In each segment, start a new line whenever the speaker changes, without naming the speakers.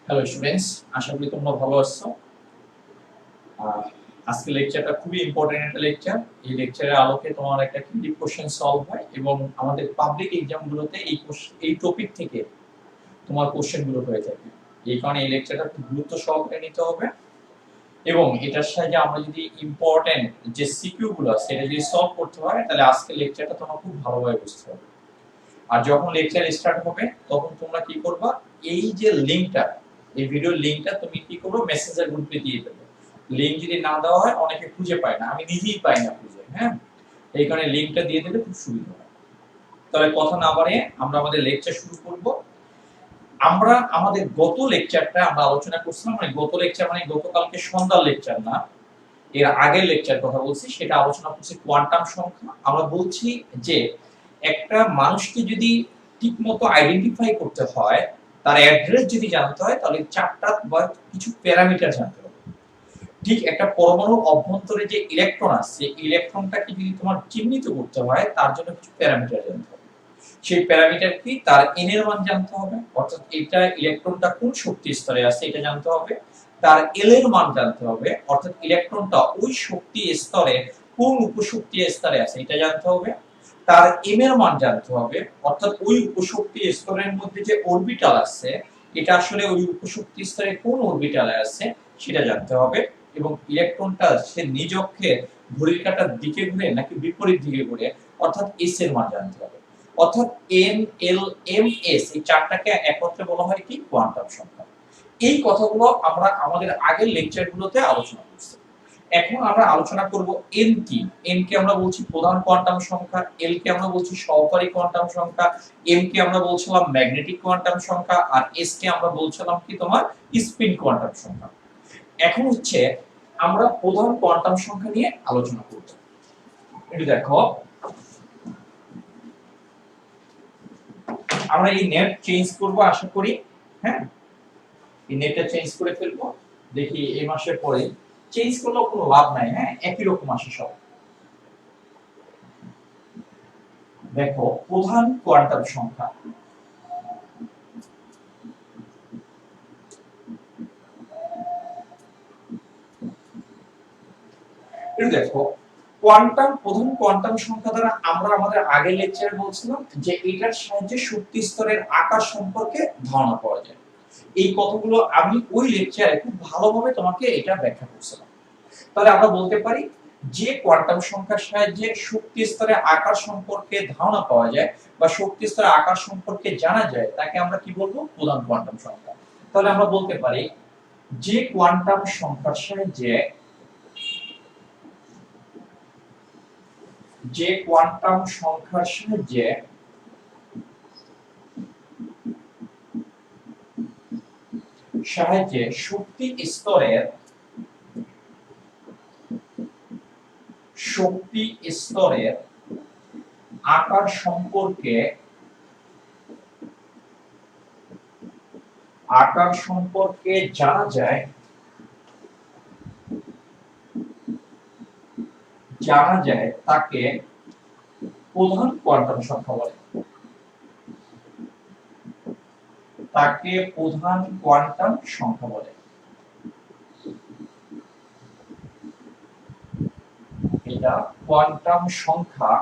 Hello students, আশা করি তোমরা ভালো আছো। আজকে লেকচারটা খুবই ইম্পর্টেন্ট একটা লেকচার। এই লেকচারের আলোকে তোমার একটা ক্রিয়েটিভ কোশ্চেন সলভ হয় এবং আমাদের পাবলিক এক্সামগুলোতে এই টপিক থেকে তোমার কোশ্চেনগুলো হয়ে থাকে। এই কারণে এই লেকচারটা খুব গুরুত্ব সহকারে নিতে হবে এবং এটার সাহায্যে আমরা যদি ইম্পর্টেন্ট যে সিকিউ গুলো আছে সেটা যদি সলভ করতে হয় তাহলে আজকে লেকচারটা তোমার খুব ভালোভাবে বুঝতে হবে। আর যখন লেকচার স্টার্ট হবে তখন তোমরা কি করবা, এই যে লিংকটা, এই ভিডিওর লিংকটা তুমি কি করবে, মেসেঞ্জার গ্রুপে দিয়ে দেবে। লিংক যদি না দেওয়া হয় অনেকে খুঁজে পায় না, আমি নিজেই পাই না খুঁজে। হ্যাঁ, এই কারণে লিংকটা দিয়ে দিলে খুব সুবিধা হয়। তাহলে কথা না বাড়িয়ে আমরা আমাদের লেকচার শুরু করব। আমরা আমাদের গত লেকচারটা আমরা আলোচনা করছিলাম, মানে গত লেকচার মানে গতকালকে সন্ধ্যার লেকচার না, এর আগের লেকচার কথা বলছি, সেটা আলোচনা করছি কোয়ান্টাম সংখ্যা। আমরা বলছি যে একটা মানুষকে যদি ঠিকমতো আইডেন্টিফাই করতে হয়, তার অ্যাড্রেস যদি জানতে হয়, তাহলে চারটা বা কিছু প্যারামিটার জানতে হবে। ঠিক একটা পরমাণুর অভ্যন্তরে যে ইলেকট্রন আছে, ইলেকট্রনটাকে যদি তোমার চিহ্নিত করতে হয় তার জন্য কিছু প্যারামিটার জানতে হবে। সেই প্যারামিটার কি, তার এন এর মান জানতে হবে, অর্থাৎ এটা ইলেকট্রনটা কোন শক্তি স্তরে আছে এটা জানতে হবে। তার এল এর মান জানতে হবে, অর্থাৎ ইলেকট্রনটা ওই শক্তি স্তরে কোন উপশক্তি স্তরে আছে এটা জানতে হবে। তার এম এর মান জানতে হবে, অর্থাৎ ওই উপশক্তি স্তরের মধ্যে যে অরবিটাল আছে এটা আসলে ওই উপশক্তি স্তরে কোন অরবিটালে আছে সেটা জানতে হবে। এবং ইলেকট্রনটা সে নিজ অক্ষে ঘড়ির কাঁটার দিকে ঘুরে নাকি বিপরীত দিকে ঘুরে, অর্থাৎ এস এর মান জানতে হবে। অর্থাৎ এন এল এম এস এই চারটাকে একত্রে বলা হয় কি, কোয়ান্টাম সংখ্যা। এই কথাগুলো আমরা আমাদের আগের লেকচারগুলোতে আলোচনা করছি। এখন আমরা আলোচনা করব এন কি। এন কে আমরা বলছি প্রধান কোয়ান্টাম সংখ্যা, এল কে আমরা বলছি সহকারী কোয়ান্টাম সংখ্যা, এম কে আমরা বলছিলাম ম্যাগনেটিক কোয়ান্টাম সংখ্যা, আর এস কে আমরা বলছিলাম কি তোমার স্পিন কোয়ান্টাম সংখ্যা। এখন হচ্ছে আমরা প্রধান কোয়ান্টাম সংখ্যা নিয়ে আলোচনা করব। একটু দেখো, আমরা এই নেট চেঞ্জ করব আশা করি। হ্যাঁ, এই নেটটা চেঞ্জ করে ফেলবো। দেখি এই মাসের পরে চেঞ্জ করলেও কোনো লাভ নাই। হ্যাঁ, একই রকম আসে সব। দেখো, প্রধান কোয়ান্টাম সংখ্যা, একটু দেখো, প্রধান কোয়ান্টাম সংখ্যা দ্বারা আমরা আমাদের আগের লেকচারে বলছিলাম যে এটার সাহায্যে শক্তি স্তরের আকার সম্পর্কে ধারণা পাওয়া যায়। এই কথাগুলো আমি ওই লেকচারে খুব ভালোভাবে তোমাকে এটা ব্যাখ্যা করছিলাম। তাহলে আমরা বলতে পারি যে কোয়ান্টাম সংখ্যার সাহায্যে শক্তি স্তরের আকার সম্পর্কে ধারণা পাওয়া যায় বা শক্তি স্তরের আকার সম্পর্কে জানা যায় তাকে আমরা কি বলবো, প্রধান কোয়ান্টাম সংখ্যা। তাহলে আমরা বলতে পারি যে কোয়ান্টাম সংখ্যার সাহায্যে শক্তি স্তরের আকার সম্পর্কে জানা যায় তাকে প্রধান কোয়ান্টাম সংখ্যা বলে। এটা কোয়ান্টাম সংখ্যা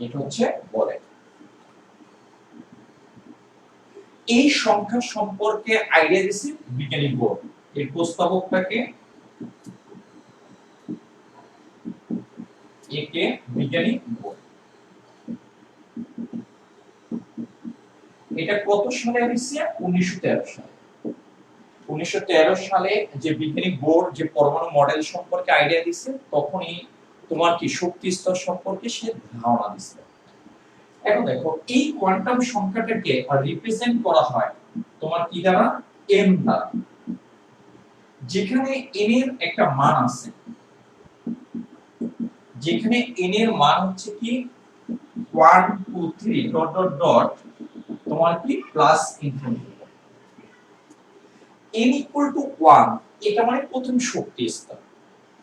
এটা হচ্ছে বলে। এই সংখ্যা সম্পর্কে আইডিয়া দিয়েছে বিজ্ঞানী বোর। এর প্রস্তাবকটাকে বিজ্ঞানী বোর। এটা কত সালে হয়েছে? 1913 সালে। 1913 সালে যে বিজ্ঞানী বোর যে পরমাণু মডেল সম্পর্কে আইডিয়া দিয়েছে, তখনই তোমার কি শক্তি স্তর সম্পর্কে সে ধারণা দিয়েছে। এখন দেখো, এই কোয়ান্টাম সংখ্যাটাকে রিপ্রেজেন্ট করা হয় তোমার কি দ্বারা, এম দ্বারা। যেখানে এন এর একটা মান আছে, যেখানে এন এর মান হচ্ছে কি 1 2 3 ডট ডট ডট তোমার কি plus infinity. n equal to 1 এটা মানে প্রথম শক্তি স্তর।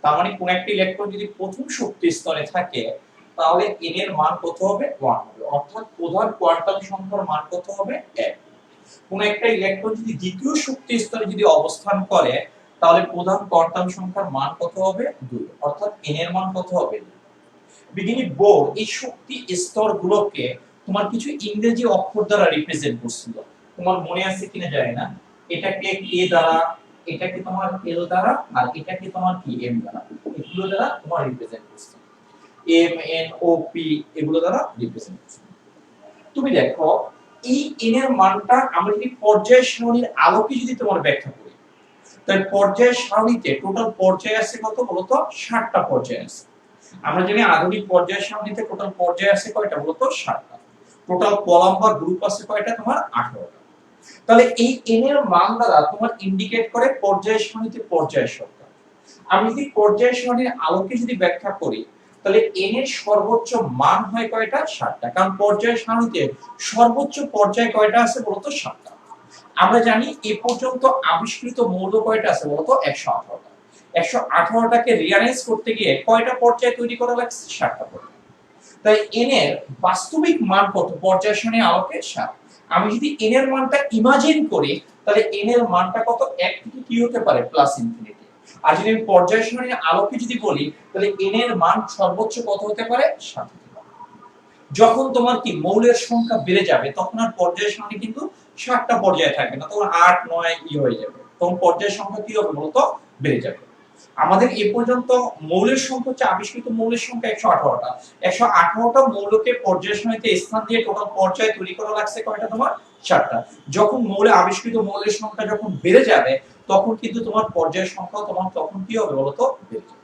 তার মানে কোন একটা ইলেকট্রন যদি প্রথম শক্তি স্তরে থাকে তাহলে n এর মান কত হবে 1 হবে, অর্থাৎ প্রধান কোয়ান্টাম সংখ্যার মান কত হবে 1। কোন একটা ইলেকট্রন যদি দ্বিতীয় শক্তি স্তরে যদি অবস্থান করে তাহলে প্রধান কোয়ান্টাম সংখ্যার মান কত হবে 2, অর্থাৎ n এর মান কত হবে। বিজ্ঞানী বোর এই শক্তি স্তরগুলোকে তোমার কিছু ইংরেজি অক্ষর দ্বারা রিপ্রেজেন্ট করছিল, তোমার মনে আছে কিনা জানি না। এটাকে কে দ্বারা, এটাকে তোমার এল দ্বারা, আর এটাকে তোমার কি এম দ্বারা, এগুলো দ্বারা তোমার রিপ্রেজেন্ট করছে, এম এন ও পি এগুলো দ্বারা রিপ্রেজেন্ট করছে। তুমি দেখো এই এন এর মানটা আমরা যদি পর্যায় সারণীর আলোকে যদি তোমার ব্যাখ্যা করি, তাহলে পর্যায় সারণীতে টোটাল পর্যায় আছে কত বলতো 60টা পর্যায় আছে। আমরা জানি আধুনিক পর্যায় সারণীতে টোটাল পর্যায় আছে কয়টা বলতো 60টা। টোটাল কলাম বা গ্রুপ আছে কয়টা তোমার 18টা। তাহলে এই n এর মান দ্বারা তোমার ইন্ডিকেট করে পর্যায় সারণীতে পর্যায় সংখ্যা। আমি যদি পর্যায় সারণীর আলোকে যদি ব্যাখ্যা করি তাহলে n এর সর্বোচ্চ মান হয় কয়টা 60টা, কারণ পর্যায় সারণীতে সর্বোচ্চ পর্যায় কয়টা আছে বলতো 60টা। আমরা জানি এ পর্যন্ত আবিষ্কৃত মৌল কয়টা আছে বলতো 118টা। 118টাকে রিঅ্যারেঞ্জ করতে গিয়ে কয়টা পর্যায় তৈরি করা লাগছে 60টা পর্যায়। তাই n এর বাস্তবিক মান কত পর্যায় সারণীর আলোকে 7। আমি যদি n এর মানটা ইমাজিন করি তাহলে n এর মানটা কত 1 থেকে কি হতে পারে প্লাস ইনফিনিটি। আর যদি আমি পর্যায় সারণীর আলোকে যদি বলি তাহলে n এর মান সর্বোচ্চ কত হতে পারে 7 হতে পারে। যখন তোমার কি মৌলের সংখ্যা বেড়ে যাবে তখন আর পর্যায় সারণী কিন্তু 7টা পর্যায় থাকবে না, তখন 8 9 ই হয়ে যাবে, তখন পর্যায় সংখ্যা কি হবে বলতো বেড়ে যাবে। আমাদের এ পর্যন্ত মৌলের সংখ্যা হচ্ছে আবিষ্কৃত মৌলের সংখ্যা 118টা। 118টা মৌলকে পর্যায় সারণীতে স্থান দিয়ে টোটাল পর্যায় তৈরি করা লাগছে কয়টা তোমার 7টা। যখন মৌলে আবিষ্কৃত মৌলের সংখ্যা যখন বেড়ে যাবে তখন কিন্তু তোমার পর্যায় সংখ্যা তোমার তখন কি হবে বলতো বেড়ে যাবে।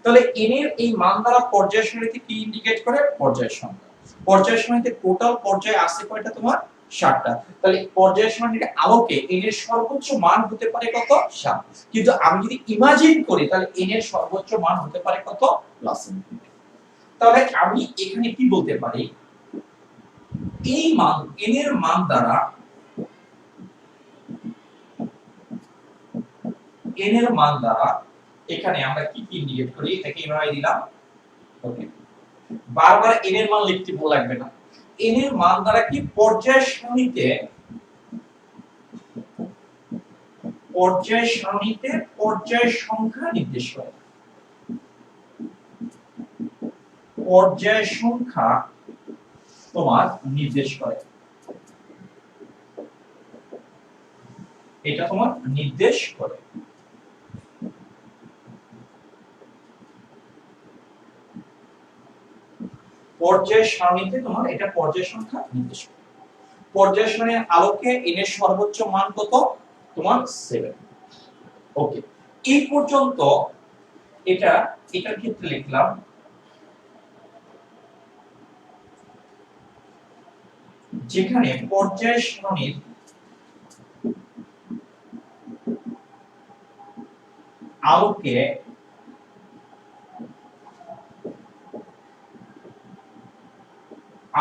তাহলে n এর এই মান দ্বারা পর্যায় সারণীতে কি ইন্ডিকেট করে পর্যায় সংখ্যা। পর্যায় সারণীতে টোটাল পর্যায় আছে কয়টা তোমার 7টা। তাহলে পর্যায় সারণীর আলোকে n এর সর্বোচ্চ মান হতে পারে কত 7। কিন্তু আমি যদি ইমাজিন করি তাহলে n এর সর্বোচ্চ মান হতে পারে কত প্লাস ইনফিনিটি। তাহলে আমি এখানে কি বলতে পারি এই মান n এর মান দ্বারা n এর মান দ্বারা এখানে আমরা কি কি ইন্ডিকেট করি, এটাকে এভাবে দিলাম। ওকে, বারবার n এর মান লিখতে ভুল লাগবে না। n এর মান দ্বারা কি পর্যায় সারণীতে পর্যায় সংখ্যা নির্দেশ করে। পর্যায় সংখ্যা তোমার নির্দেশ করে, এটা তোমার নির্দেশ করে। পর্যায় সারণীতে তোমার এটা পর্যায় সংখ্যা নির্দেশ করে। পর্যায় সারণীর আলোকে n এর সর্বোচ্চ মান কত তোমার 7। ওকে, এই পর্যন্ত এটার ক্ষেত্রে লিখলাম। যেখানে পর্যায় সারণীর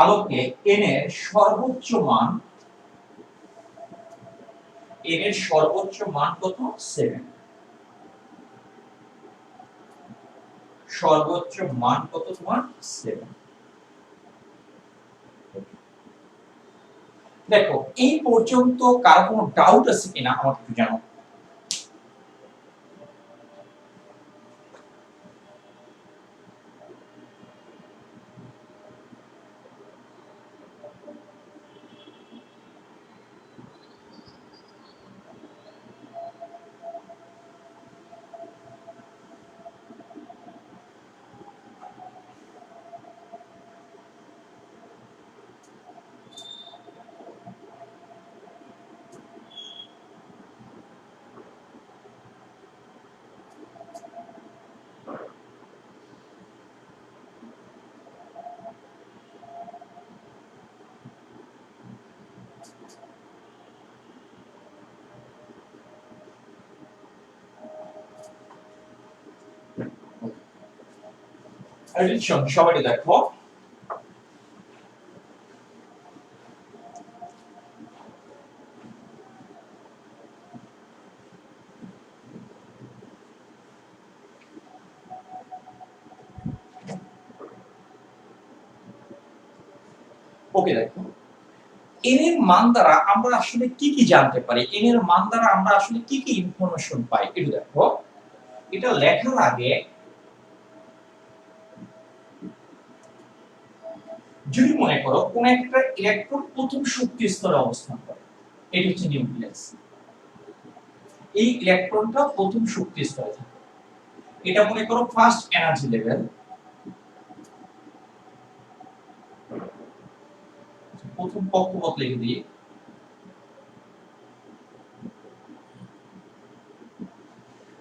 আলোকে n এর সর্বোচ্চ মান কত 7। সর্বোচ্চ মান কত তোমার 7। দেখো এই পর্যন্ত কার কোনো ডাউট আছে কিনা আমাকে একটু জানাও। সবাই দেখো ওকে, দেখো n এর মান দ্বারা আমরা আসলে কি কি জানতে পারি, n এর মান দ্বারা আমরা আসলে কি কি ইনফরমেশন পাই একটু দেখো। এটা লেখার আগে যদি মনে করো কোন একটা ইলেকট্রন প্রথম শক্তি স্তরে অবস্থান করে, এটা হচ্ছে নিউক্লিয়াস। এই ইলেকট্রনটা প্রথম শক্তি স্তরে থাকে, এটা মনে করো ফার্স্ট এনার্জি লেভেল। প্রথম কক্ষপথ লিখে দিই।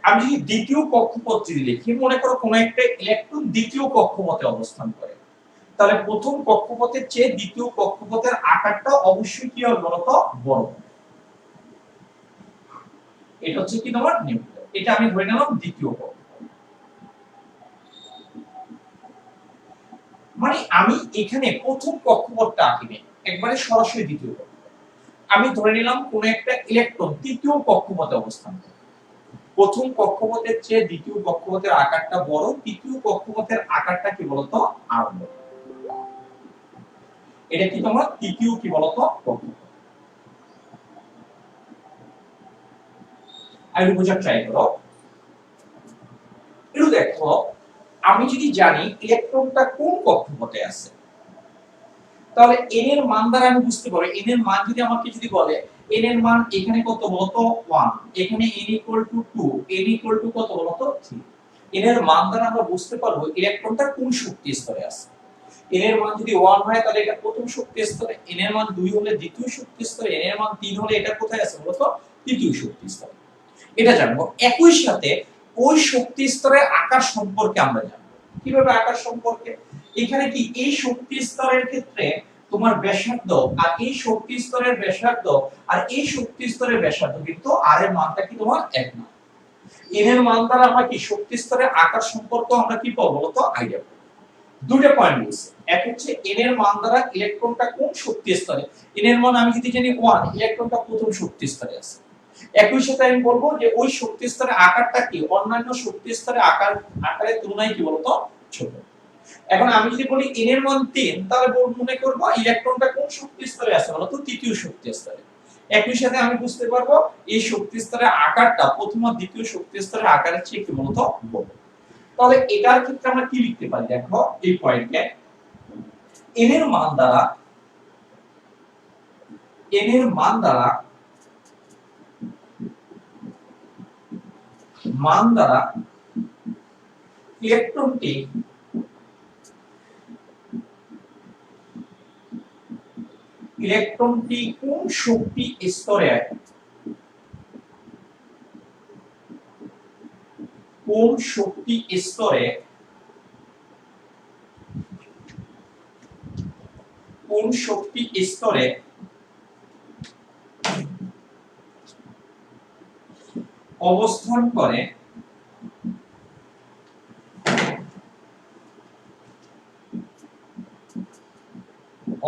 আমি যদি দ্বিতীয় কক্ষপথ যদি লিখি, মনে করো কোন একটা ইলেকট্রন দ্বিতীয় কক্ষপথে অবস্থান করে, তাহলে প্রথম কক্ষপথের চেয়ে দ্বিতীয় কক্ষপথের আকারটা অবশ্যই কি হবে বলতো, বড়। এটা হচ্ছে কি তোমার নিউক্লিয়াস। এটা আমি ধরে নিলাম দ্বিতীয় কক্ষপথ। মানে আমি এখানে প্রথম কক্ষপথটা আঁকিনি, একবারে সরাসরি দ্বিতীয় কক্ষপথ। আমি ধরে নিলাম কোন একটা ইলেকট্রন তৃতীয় কক্ষপথে অবস্থান করে, প্রথম কক্ষপথের চেয়ে দ্বিতীয় কক্ষপথের আকারটা বড়, তৃতীয় কক্ষপথের আকারটা কি বলতো, আর বড়। এটা কি তোমার তৃতীয় কি বলতো কক্ষপথ। আমি বোঝার ট্রাই করো। একটু দেখো, আমি যদি জানি ইলেকট্রনটা কোন কক্ষপথে আছে, তাহলে n এর মান দ্বারা আমি বুঝতে পারবো। n এর মান যদি আমাকে যদি বলে n এর মান এখানে কত বলতো 1, এখানে n = 2, n = কত বলতো 3। n এর মান দ্বারা আমরা বুঝতে পারবো ইলেকট্রনটা কোন শক্তি স্তরে আছে। n এর মান যদি 1 হয় তাহলে এটা প্রথম শক্তি স্তরে, n এর মান 2 হলে দ্বিতীয় শক্তি স্তরে, n এর মান 3 হলে এটা কোথায় আছে বলতো, তৃতীয় শক্তি স্তরে। এটা জানবো। একই সাথে ওই শক্তি স্তরের আকার সম্পর্কে আমরা জানবো। কিভাবে আকার সম্পর্কে? এখানে কি এই শক্তি স্তরের ক্ষেত্রে তোমার ব্যাসার্ধ আর এই শক্তি স্তরের ব্যাসার্ধ আর এই শক্তি স্তরের ব্যাসার্ধ কিন্তু আর এর মানটা কি তোমার এক না। n এর মান দ্বারা আমরা কি শক্তি স্তরের আকার সম্পর্ক আমরা কি পাবো বলতো, আইডিয়া পাবো। দুটো পয়েন্ট বলছে, এক হচ্ছে n এর মান দ্বারা ইলেকট্রনটা কোন শক্তি স্তরে। n এর মান আমি যদি জানি 1, ইলেকট্রনটা প্রথম শক্তি স্তরে আছে। একই সাথে আমি বলবো যে ওই শক্তি স্তরের আকারটা কি অন্যান্য শক্তি স্তরের আকারের তুলনায় কি বলতো, ছোট। এখন আমি যদি বলি n এর মান 3, তাহলে মনে করব ইলেকট্রনটা কোন শক্তি স্তরে আছে বলতো, তৃতীয় শক্তি স্তরে। একই সাথে আমি বুঝতে পারবো এই শক্তি স্তরের আকারটা প্রথম আর দ্বিতীয় শক্তি স্তরের আকারের চেয়ে কি বলতো বড়। তাহলে এটার ক্ষেত্রে আমরা কি লিখতে পারি দেখো, এই পয়েন্টে n এর মান দ্বারা ইলেকট্রনটি কোন শক্তি স্তরে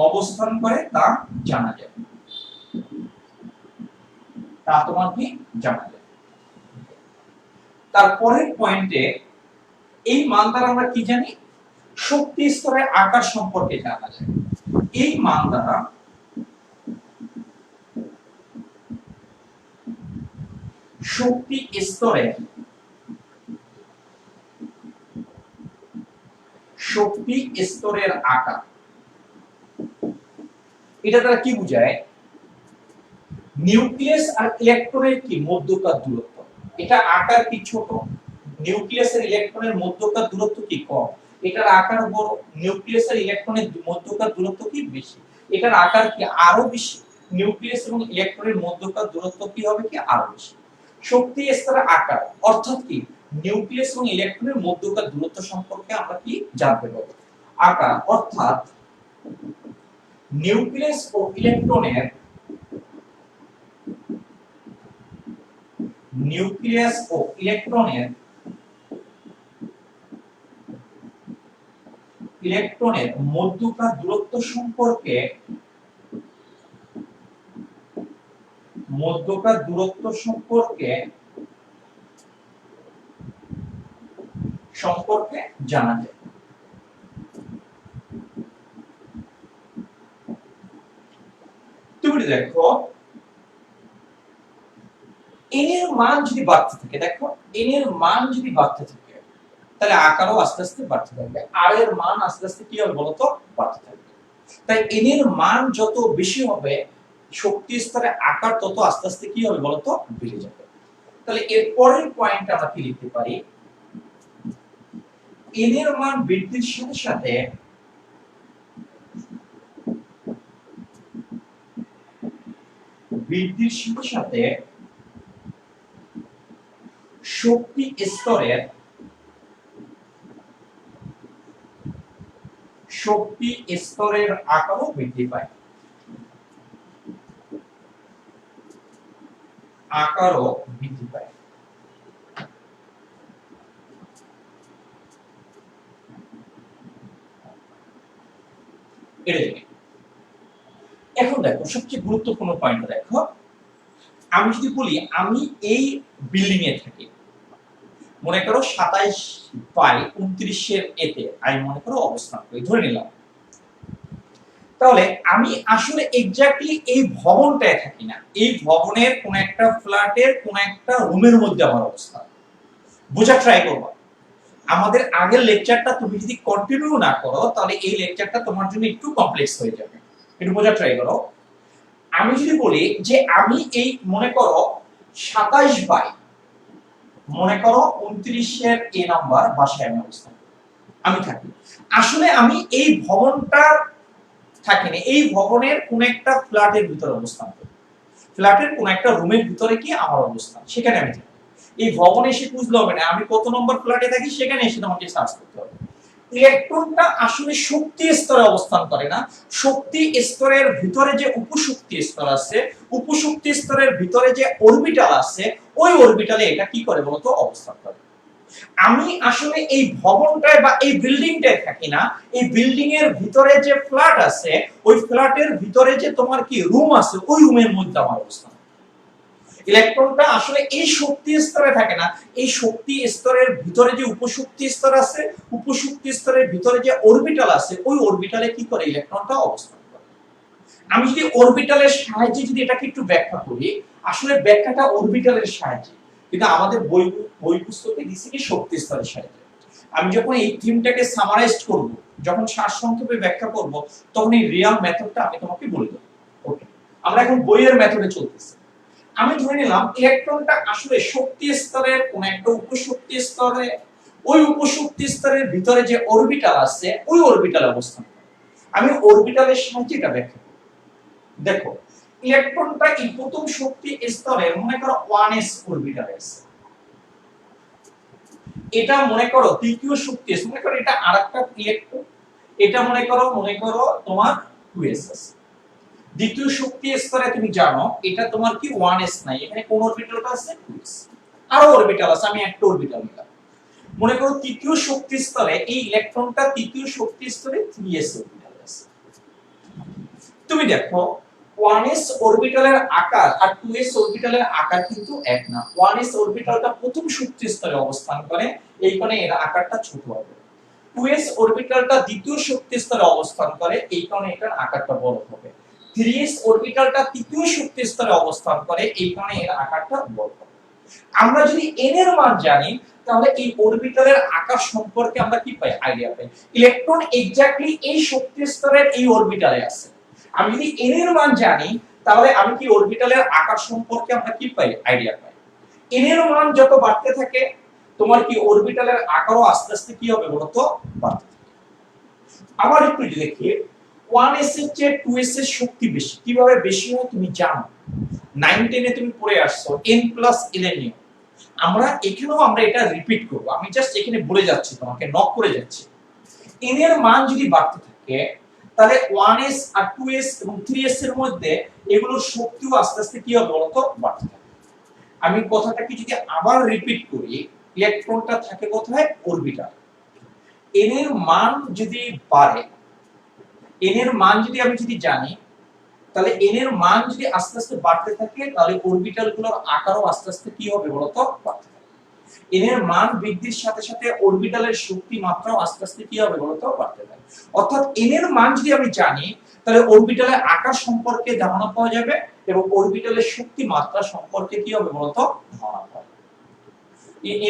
অবস্থান করে তা জানা যায়। তারপরের পয়েন্টে এই মান দ্বারা আমরা কি জানি, শক্তি স্তরের আকার সম্পর্কে জানা যায়। এই মান দ্বারা শক্তি স্তরের আকার, এটা দ্বারা কি বোঝায়, নিউক্লিয়াস আর ইলেকট্রনের কি মধ্যকার দূরত্ব, এটা আকার কি ছোট, নিউক্লিয়াস আর ইলেকট্রনের মধ্যকার দূরত্ব কি কম, এটার আকার বড়। নিউক্লিয়াস আর ইলেকট্রনের মধ্যকার দূরত্ব কি বেশি, এটার আকার কি আরো বেশি। নিউক্লিয়াস এবং ইলেকট্রনের মধ্যকার দূরত্ব কি হবে, কি আরো বেশি। শক্তি স্তরের আকার অর্থাৎ কি নিউক্লিয়াস এবং ইলেকট্রনের মধ্যকার দূরত্ব সম্পর্কে আমরা কি জানতে পারবো। আকার অর্থাৎ নিউক্লিয়াস ও ইলেকট্রনের মধ্যকার দূরত্ব সম্পর্কে জানা যায়। তুমি দেখো n এর মান যদি বাড়তে থাকে, দেখো n এর মান যদি বাড়তে থাকে তাহলে আকারও আস্তে আস্তে বাড়তে থাকবে, r এর মান আস্তে আস্তে কি হবে বলতো বাড়তে থাকবে। তাই n এর মান যত বেশি হবে শক্তি স্তরে আকার তত আস্তে আস্তে কি হবে বলতো বেড়ে যাবে। তাহলে এর পরের পয়েন্ট আমরা কি লিখতে পারি, n এর মান বৃদ্ধির সাথে সাথে শক্তি স্তরের আকারও বৃদ্ধি পায়, এখন দেখো সবচেয়ে গুরুত্বপূর্ণ পয়েন্ট দেখো, আমি যদি বলি আমি এই বিল্ডিং এ থাকি, মনে করো 27/29 এর এতে আমি মনে করো অবস্থান করি, ধরে নিলাম। তাহলে আমি আসলে এক্স্যাক্টলি এই ভবনটায় থাকি না, এই ভবনের কোন একটা ফ্ল্যাটের কোন একটা রুমের মধ্যে আমার অবস্থান। বোঝা ট্রাই করবা, আমাদের আগের লেকচারটা তুমি যদি কন্টিনিউ না করো তাহলে এই লেকচারটা তোমার জন্য একটু কমপ্লেক্স হয়ে যাবে, একটু বোঝা ট্রাই করো। আমি যদি বলি যে আমি এই মনে করো 27/29 এর এ নাম্বার বাসায় আমি অবস্থান আমি থাকি, আসলে আমি এই ভবনটা থাকি না, এই ভবনের কোন একটা ফ্ল্যাটের ভিতরে অবস্থান করি, ফ্ল্যাটের কোন একটা রুমের ভিতরে কি আমার অবস্থান, সেখানে আমি থাকি। এই ভবনে এসে বুঝলে হবে না আমি কত নম্বর ফ্ল্যাটে থাকি, সেখানে এসে তোমাকে সার্চ করতে হবে। ইলেকট্রনটা আসলে শক্তি স্তরে অবস্থান করে না, শক্তি স্তরের ভিতরে যে উপশক্তি স্তর আছে, উপশক্তি স্তরের ভিতরে যে অরবিটাল আছে, ওই অরবিটালে এটা কি করে বলতো অবস্থান করে। আমি আসলে এই ভবনটায় বা এই বিল্ডিংটায় থাকি না, এই বিল্ডিং এর ভিতরে যে ফ্ল্যাট আছে ওই ফ্ল্যাটের ভিতরে যে তোমার কি রুম আছে ওই রুমের মধ্যে আমার অবস্থান। ইলেকট্রনটা আসলে এই শক্তি স্তরে থাকে না, এই শক্তি স্তরের ভিতরে যে উপশক্তি স্তর আছে, উপশক্তি স্তরের ভিতরে যে অরবিটাল আছে ওই অরবিটালে কি করে ইলেকট্রনটা অবস্থান করে। আমি যদি অরবিটালের সাহায্যে যদি এটাকে একটু ব্যাখ্যা করি, আসলে ব্যাখ্যাটা অরবিটালের সাহায্যে, কিন্তু আমাদের বই পুস্তকে দিছে কি শক্তি স্তরের সাহায্যে। আমি যখন এই থিমটাকে সামারাইজ করব, যখন সারসংক্ষেপে ব্যাখ্যা করব, তখন এই রিয়াল মেথডটা আমি তোমাকে বলে দেব। ওকে, আমরা এখন বইয়ের মেথডে চলতেছি। আমি ধরে নিলাম ইলেকট্রনটা আসলে শক্তি স্তরের কোন একটা উপশক্তি স্তরে, ওই উপশক্তি স্তরের ভিতরে যে অরবিটাল আছে ওই অরবিটালে অবস্থান করে। আমি অরবিটালের সাহায্যে এটা ব্যাখ্যা করব। দেখো ইলেকট্রনটা এই প্রথম শক্তি স্তরে মনে করো 1s অরবিটালে আছে, এটা মনে করো তৃতীয় শক্তি, মনে করো এটা আরেকটা ইলেকট্রন, এটা মনে করো তোমার 2s আছে। দ্বিতীয় শক্তি স্তরে তুমি জানো এটা তোমার কি 1s নাই, এখানে কোন অরবিটালটা আছে 2s, আরো অরবিটাল আছে, আমি একটা অরবিটাল নিলাম। মনে করো তৃতীয় শক্তি স্তরে এই ইলেকট্রনটা তৃতীয় শক্তি স্তরে 3s অরবিটাল আছে। তুমি দেখো 1s অরবিটালের আকার আর 2s অরবিটালের আকার কিন্তু এক না। 1s অরবিটালটা প্রথম শক্তি স্তরে অবস্থান করে, এই কারণে এর আকারটা ছোট হবে। 2s অরবিটালটা দ্বিতীয় শক্তি স্তরে অবস্থান করে, এই কারণে এটার আকারটা বড় হবে। 3s অরবিটালটা তৃতীয় শক্তি স্তরে অবস্থান করে, এই কারণে এর আকারটা বড় হবে। আমরা যদি n এর মান জানি তাহলে এই অরবিটালের আকার সম্পর্কে আমরা কি পাই আইডিয়া পাই। ইলেকট্রন এক্স্যাক্টলি এই শক্তি স্তরের এই অরবিটালে আছে, আমি যদি n এর মান জানি তাহলে আমি কি অরবিটালের আকার সম্পর্কে আমরা কি পাই আইডিয়া পাই। n এর মান যত বাড়তে থাকে তোমার কি অরবিটালের আকারও আস্তে আস্তে কি হবে বলতো বাড়তে থাকে। আবার একটু দেখি 1s এর চেয়ে 2s এর শক্তি বেশি, কিভাবে বেশি হয় তুমি জানো, 9 10 এ তুমি পড়ে আসছো n+11 নিয়ে। আমরা এখানেও আমরা এটা রিপিট করব, আমি জাস্ট এখানে বলে যাচ্ছি তোমাকে, নক করে যাচ্ছি। n এর মান যদি বাড়তে থাকে তাহলে 1s আর 2s এবং 3s এর মধ্যে এগুলোর শক্তিও আস্তে আস্তে কি হবে বলতো বাড়তে থাকে। আমি কথাটাকে যদি আবার রিপিট করি, ইলেকট্রনটা থাকে কোথায় অরবিটাল, n এর মান যদি বাড়ে, n এর মান যদি আমি যদি জানি তাহলে n এর মান যদি আস্তে আস্তে বাড়তে থাকে তাহলে অরবিটালগুলোর আকারও আস্তে আস্তে কি হবে বলতো বাড়তে থাকে। n এর মান বৃদ্ধির সাথে সাথে অরবিটালের শক্তি মাত্রাও আস্তে আস্তে কি হবে বলতো বাড়তে থাকে। অর্থাৎ n এর মান যদি আমি জানি তাহলে অরবিটালের আকার সম্পর্কে ধারণা পাওয়া যাবে এবং অরবিটালের শক্তি মাত্রা সম্পর্কে কি হবে বলতো ধারণা পাওয়া যাবে।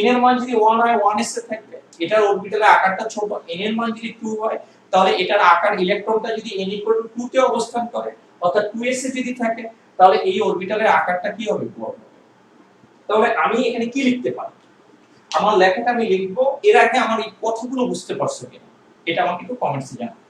n এর মান যদি 1 হয় 1s এ থাকবে, এটার অরবিটালের আকারটা ছোট। n এর মান যদি 2 হয় তাহলে এটার আকার ইলেকট্রনটা যদি n 2 তে অবস্থান করে অর্থাৎ 2s এ যদি থাকে তাহলে এই অরবিটালের আকারটা কি হবে বড় হবে। তাহলে আমি এখানে কি লিখতে পারি, আমার লেখাটা আমি লিখবো, এর আগে আমার এই কথাগুলো বুঝতে পারছো কিনা এটা আমাকে একটু কমেন্টসে জানাও।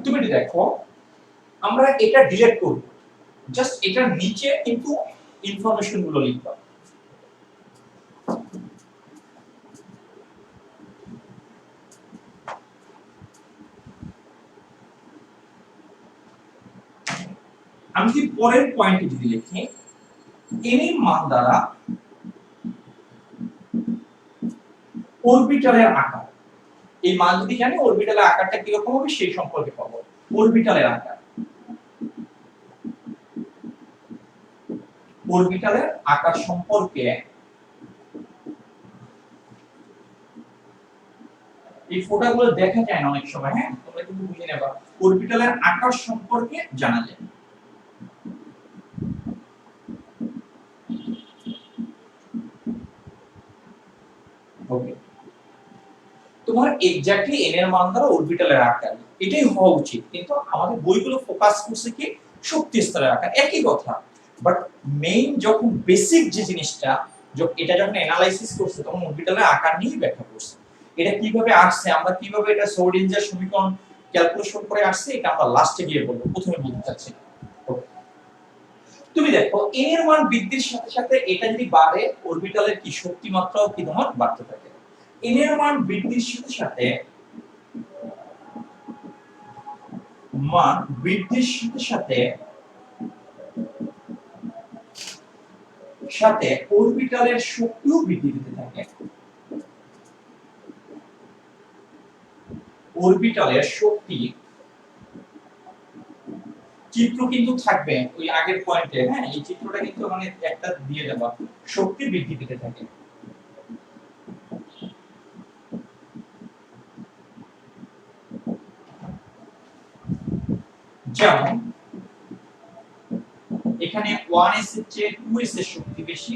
তুমি দেখো আমরা এটা ডিলিট করব, জাস্ট এটার নিচে কিন্তু ইনফরমেশন গুলো লিখবা। আমি যদি পরের পয়েন্টে যদি লিখি n এর মান দ্বারা অরবিটালের আকার, এই মান যদি জানি অরবিটালের আকারটা কি রকম হবে সেই সম্পর্কে পাবো। অরবিটালের আকার, অরবিটালের আকার সম্পর্কে এই ফটোগুলো দেখা যায় না অনেক সময়, হ্যাঁ তোমরা কিন্তু বুঝে নেবা। অরবিটালের আকার সম্পর্কে জানা যায়। ওকে, তোমার এক্স্যাক্টলি n এর মান দ্বারা অরবিটালের আকার এটাই হওয়া উচিত, কিন্তু আমাদের বইগুলো ফোকাস করছে কি শক্তি স্তরের আকার, একই কথা। বাট মেইন যখন বেসিক যে জিনিসটা এটা যখন অ্যানালাইসিস করছে তখন অরবিটালের আকার নিয়ে ব্যাখ্যা করছে। এটা কিভাবে আসছে, আমরা কিভাবে এটা সোর্ডিঞ্জার সমীকরণ ক্যালকুলেশন করে আসছে এটা আমরা লাস্টে গিয়ে বলবো, প্রথমে বলতে চাচ্ছি। তুমি দেখো n এর মান বৃদ্ধির সাথে সাথে এটা যদি বাড়ে অরবিটালের কি শক্তি মাত্রাও কি তোমার বাড়তে থাকে। n এর মান বৃদ্ধির সাথে সাথে মান বৃদ্ধির সাথে সাথে সাথে অরবিটালের শক্তিও বৃদ্ধি পেতে থাকে। অরবিটালের শক্তি চিত্র কিন্তু থাকবে ওই আগের পয়েন্টে, হ্যাঁ এই চিত্রটা কিন্তু মানে একটা দিয়ে দেব, শক্তি বৃদ্ধি পেতে থাকে। যেমন এখানে 1s এর চেয়ে 2s এর শক্তি বেশি,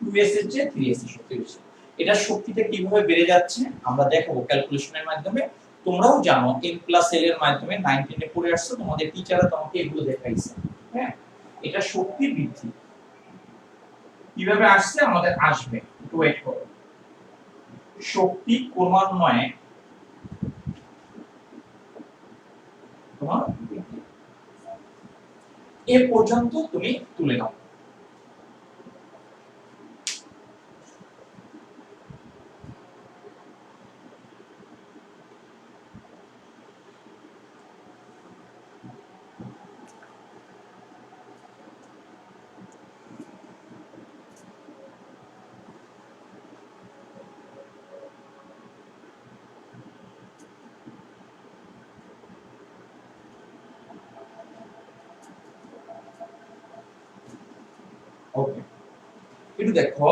2s এর চেয়ে 3s এর শক্তি বেশি। এটা শক্তিটা কিভাবে বেড়ে যাচ্ছে আমরা দেখাবো ক্যালকুলেশনের মাধ্যমে। তোমরাও জানো n+l এর মাধ্যমে 9 এ পড়ে আসছো, তোমাদের টিচাররা তোমাকে এগুলো দেখাইছে, হ্যাঁ এটা শক্তি বৃদ্ধি কিভাবে আসছে আমাদের আসবে, একটু ওয়েট করো। শক্তি ক্রমান্বয়ে তোমার এ পর্যন্ত তুমি তুলে নাও। ওকে, একটু দেখো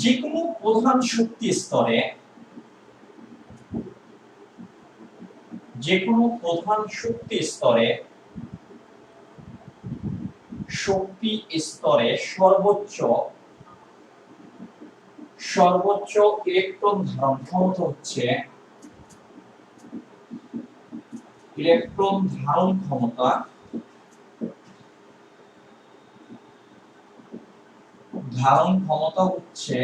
যে কোনো প্রধান শক্তি স্তরে, যে কোনো প্রধান শক্তি স্তরে শক্তি স্তরে সর্বোচ্চ ইলেকট্রন ধারণ ক্ষমতা হচ্ছে ইলেকট্রন ধারণ ক্ষমতা ধারণ ক্ষমতা হচ্ছে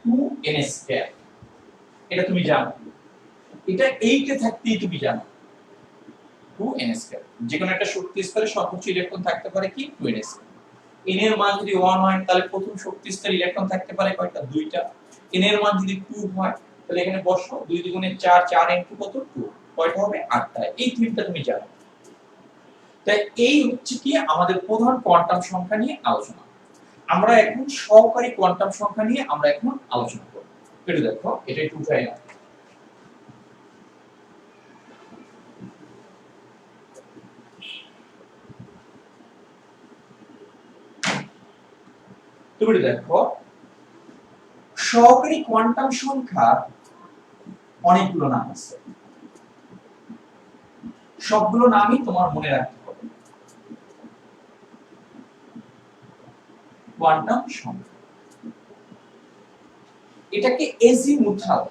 2n²। এটা তুমি জানো, এটা এইটা থাকতেই তুমি জানো 2n²। যে কোনো একটা শক্তি স্তরে সর্বোচ্চ ইলেকট্রন থাকতে পারে কি 2n²। n এর মান যদি 1 হয় তাহলে প্রথম শক্তি স্তরে ইলেকট্রন থাকতে পারে কয়টা, দুইটা। n এর মান যদি 2 হয় তাহলে এখানে বসো 2 দুগুণে 4, 4 ইনটু কত 2, কয়টা হবে 8টা। এই তিনটা তুমি জানো। তাই এই হচ্ছে কি আমাদের প্রধান কোয়ান্টাম সংখ্যা নিয়ে আলোচনা। আমরা এখন সহকারী কোয়ান্টাম সংখ্যা নিয়ে আমরা এখন আলোচনা করব। একটু দেখো, এটা একটু উঠাই না। তুমি দেখো, সহকারী কোয়ান্টাম সংখ্যা অনেকগুলো নাম আছে, সবগুলো নামই তোমার মনে রাখতে হবে। কোয়ান্টাম সংখ্যা, এটাকে এজিমুথাল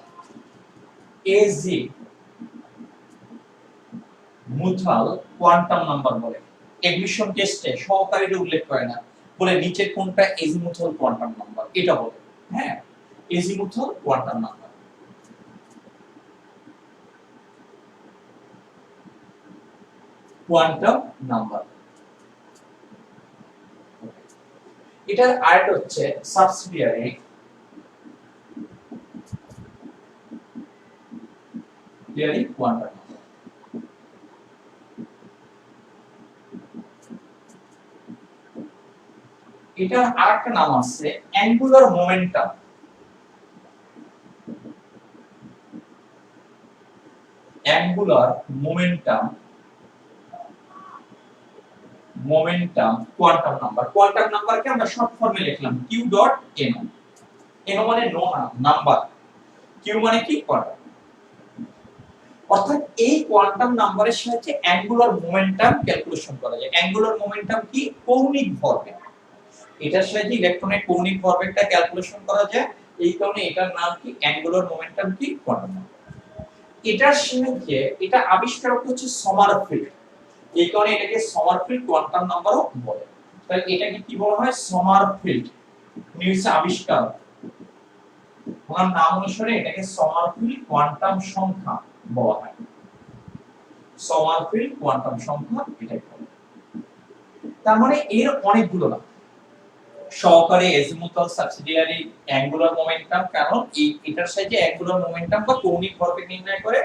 কোয়ান্টাম নাম্বার বলে। এডমিশন টেস্টে সহকারীরা উল্লেখ করে না, বলে নিচে কোনটা এজিমুথাল কোয়ান্টাম নাম্বার এটা বলে। হ্যাঁ, এজিমুথাল কোয়ান্টাম নাম্বার। কোয়ান্টাম নাম্বার এটার আরেকটা হচ্ছে সাবসিডিয়ারি কোয়ান্টাম নাম্বার। এটার আরেকটা নাম আছে angular momentum. Angular momentum quantum number. Quantum নাম্বারকে আমরা শর্ট ফর্মে লিখলাম q.no। no মানে নো নাম্বার, q মানে কি কোয়ান্টাম। অর্থাৎ এই কোয়ান্টাম নাম্বারের সাহায্যে অ্যাঙ্গুলার মোমেন্টাম ক্যালকুলেশন করা যায়। অ্যাঙ্গুলার মোমেন্টাম কি, কৌণিক ভরবেগ। এটার সাহায্যে ইলেকট্রনের কৌণিক ভরবেগটা ক্যালকুলেশন করা যায়। এই কারণে এটার নাম কি, অ্যাঙ্গুলার মোমেন্টাম কি কোয়ান্টাম নাম্বার। এটার সাহায্যে, এটা আবিষ্কারক হচ্ছে সমারফিল্ড, এই কারণে এটাকে সমারফিল্ড কোয়ান্টাম নাম্বারও বলে। তাহলে এটাকে কি বলা হয়, সমারফিল্ড। উনি হচ্ছে আবিষ্কারক, ওনার নাম অনুসারে এটাকে সমারফিল্ড কোয়ান্টাম সংখ্যা বলা হয়। সমারফিল্ড কোয়ান্টাম সংখ্যা এটাই বলে। তার মানে এর অনেকগুলো নাম, সহকারী, এজিমুথাল, সাবসিডিয়ারি, অ্যাঙ্গুলার মোমেন্টাম। কারণ এটার সাহায্যে অ্যাঙ্গুলার মোমেন্টাম বা কৌণিক ভরবেগ নির্ণয় করে।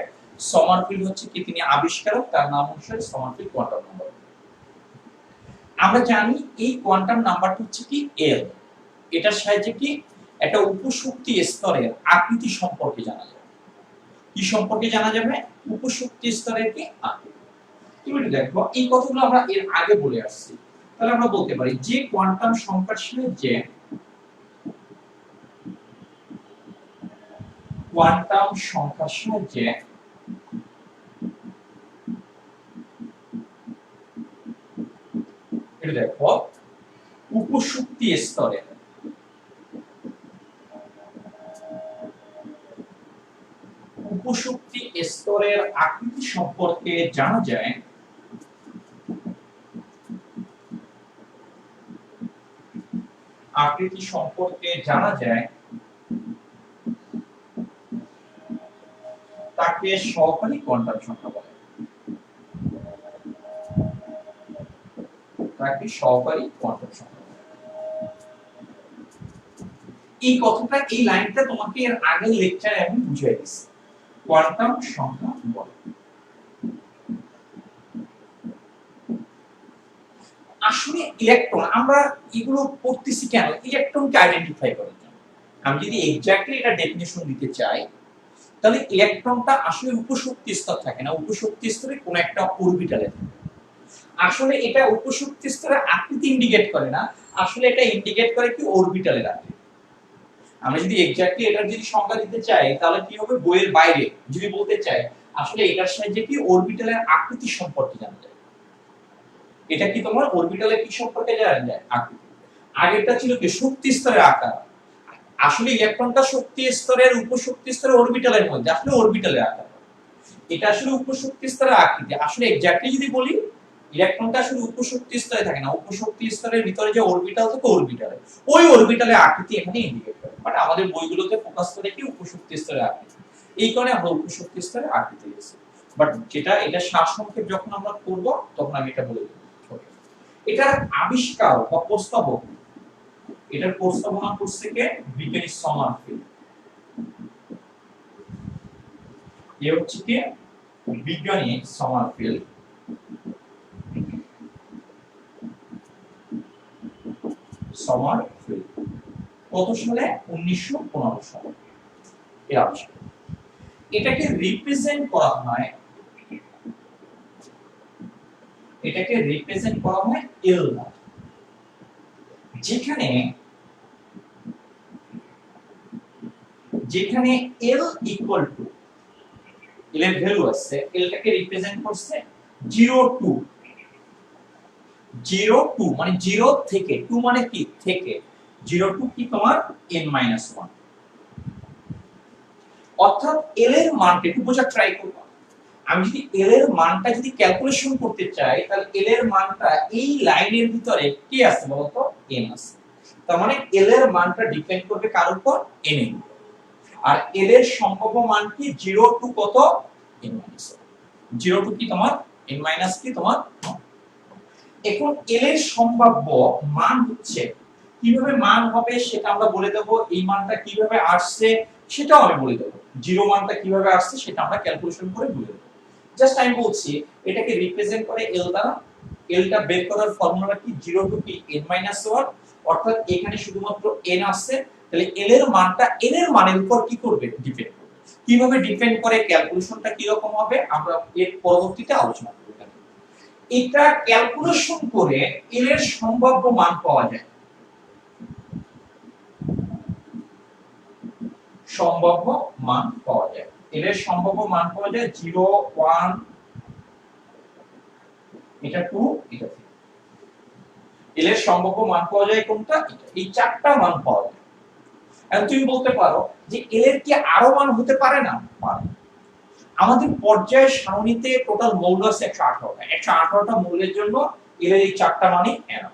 সমারফিল্ড হচ্ছে কি, তিনি আবিষ্কারক, তার নাম অনুসারে সমারফিল্ড কোয়ান্টাম নাম্বার। আমরা জানি এই কোয়ান্টাম নাম্বারটা হচ্ছে কি এল। এটার সাহায্যে কি একটা উপশক্তি স্তরের আকৃতি সম্পর্কে জানা যাবে। কি সম্পর্কে জানা যাবে, উপশক্তি স্তরের কি আকৃতি। তুমি দেখো, এই কথাগুলো আমরা এর আগে বলে আসছি। তাহলে আমরা বলতে পারি যে কোয়ান্টাম সংখ্যার সাহায্যে এটা দেখো উপশক্তি স্তরের আকৃতি সম্পর্কে জানা যায়, তাকে সহকারী কোয়ান্টাম সংখ্যা বলে। এই কথাটা, এই লাইনটা তোমাকে এর আগের লেকচারে আমি বুঝিয়ে দিয়েছি। কোয়ান্টাম সংখ্যা বলে। আসলে ইলেকট্রন, আমরা এগুলো পড়তেছি কেন, ইলেকট্রনকে আইডেন্টিফাই করার জন্য। আমি যদি এক্স্যাক্টলি এটা ডেফিনিশন দিতে চাই, তাহলে ইলেকট্রনটা আসলে উপশক্তি স্তর থাকে না, উপশক্তি স্তরে কোন একটা অরবিটালে থাকে। আসলে এটা উপশক্তি স্তরে আকৃতি ইন্ডিকেট করে না, আসলে এটা ইন্ডিকেট করে কি অরবিটালের আকৃতি। আমরা যদি এক্স্যাক্টলি এটার যদি সংজ্ঞা দিতে চাই, তাহলে কি হবে, বইয়ের বাইরে যদি বলতে চাই, আসলে এটার সাহায্যে কি অরবিটালের আকৃতি সম্পর্কে জানা যায়। এটা কি তোমার অরবিটালের কি সম্পর্কে জানা যায়, আকৃতি। আগেরটা ছিল কি শক্তি স্তরের আকার। আসলে ইলেকট্রনটা শক্তি স্তরের উপশক্তি স্তরের অরবিটালের মধ্যে, আসলে অরবিটালের আকার। এটা আসলে উপশক্তি স্তরের আকৃতি। আসলে এক্স্যাক্টলি যদি বলি, ইলেকট্রনটা আসলে উপশক্তি স্তরে থাকে না, উপশক্তি স্তরের ভিতরে যে অরবিটাল থাকে অরবিটালে, ওই অরবিটালের আকৃতি এখানে ইন্ডিকেট করে, বাট আমাদের বইগুলোতে ফোকাস করে কি উপশক্তি স্তরের আকৃতি, এই কারণে আমরা উপশক্তি স্তরের আকৃতি লিখছি। বাট যেটা এটা সারসংক্ষেপ যখন আমরা করব তখন আমি এটা বলে দেব। এটার আবিষ্কার বা প্রস্তাবক, এটার প্রস্তাবনা করছে কে? বিজ্ঞানী সমারফিল্ড। এ হচ্ছে কি বিজ্ঞানী সমারফিল্ড। সমারফিল্ড কত সালে? 1915 সালে এর আবিষ্কার। এটাকে রিপ্রেজেন্ট করা হয়, এটাকে রিপ্রেজেন্ট করা হয় এল দ্বারা, যেখানে যেখানে এল ইকুয়াল টু, এল এর ভ্যালু আছে, এলটাকে রিপ্রেজেন্ট করছে 02, 02 মানে 0 থেকে, 2 মানে কি থেকে, 02 কি তোমার n-1, অর্থাৎ এল এর মানটা একটু বোঝার ট্রাই করব। আমি যদি এল এর মানটা যদি ক্যালকুলেশন করতে চাই, তাহলে এল এর মানটা এই লাইনের ভিতরে কি আছে বলতো? n আছে। তার মানে এল এর মানটা ডিপেন্ড করবে কার উপর? n এর উপর। আর এল এর সম্ভাব্য মান কি? 0 টু কত? n-1, 0 টু কি তোমার n- কি তোমার। এখন এল এর সম্ভাব্য মান হচ্ছে, কিভাবে মান হবে সেটা আমরা বলে দেব, এই মানটা কিভাবে আসছে সেটাও আমি বলে দেব, 0 মানটা কিভাবে আসছে সেটা আমরা ক্যালকুলেশন করে বলে দেব। জাস্ট আমি বলছি এটাকে রিপ্রেজেন্ট করে এল দ্বারা, এলটা বের করার ফর্মুলা কি? 0 টু কি n-1, অর্থাৎ এখানে শুধুমাত্র n আসছে, তাহলে এল এর মানটা n এর মানের উপর কি করবে? ডিপেন্ড করবে। কিভাবে ডিপেন্ড করে, ক্যালকুলেশনটা কি রকম হবে আমরা এর পরবর্তীতে আলোচনা করব। এটা ক্যালকুলেশন করে এল এর সম্ভাব্য মান পাওয়া যায়, সম্ভাব্য মান পাওয়া যায়, এল এর সম্ভাব্য মান পাওয়া যায় 0, 1, এটা 2, এটা 3। এল এর সম্ভাব্য মান পাওয়া যায় কোনটা? এটা, এই চারটা মান পাওয়া যায়। এখন তুমি বলতে পারো যে এল এর কি আরো মান হতে পারে না? পারে। আমাদের পর্যায় সারণীতে টোটাল মৌল আছে 118টা, 118টা মৌলের জন্য এল এর এই চারটা মানই এনাফ।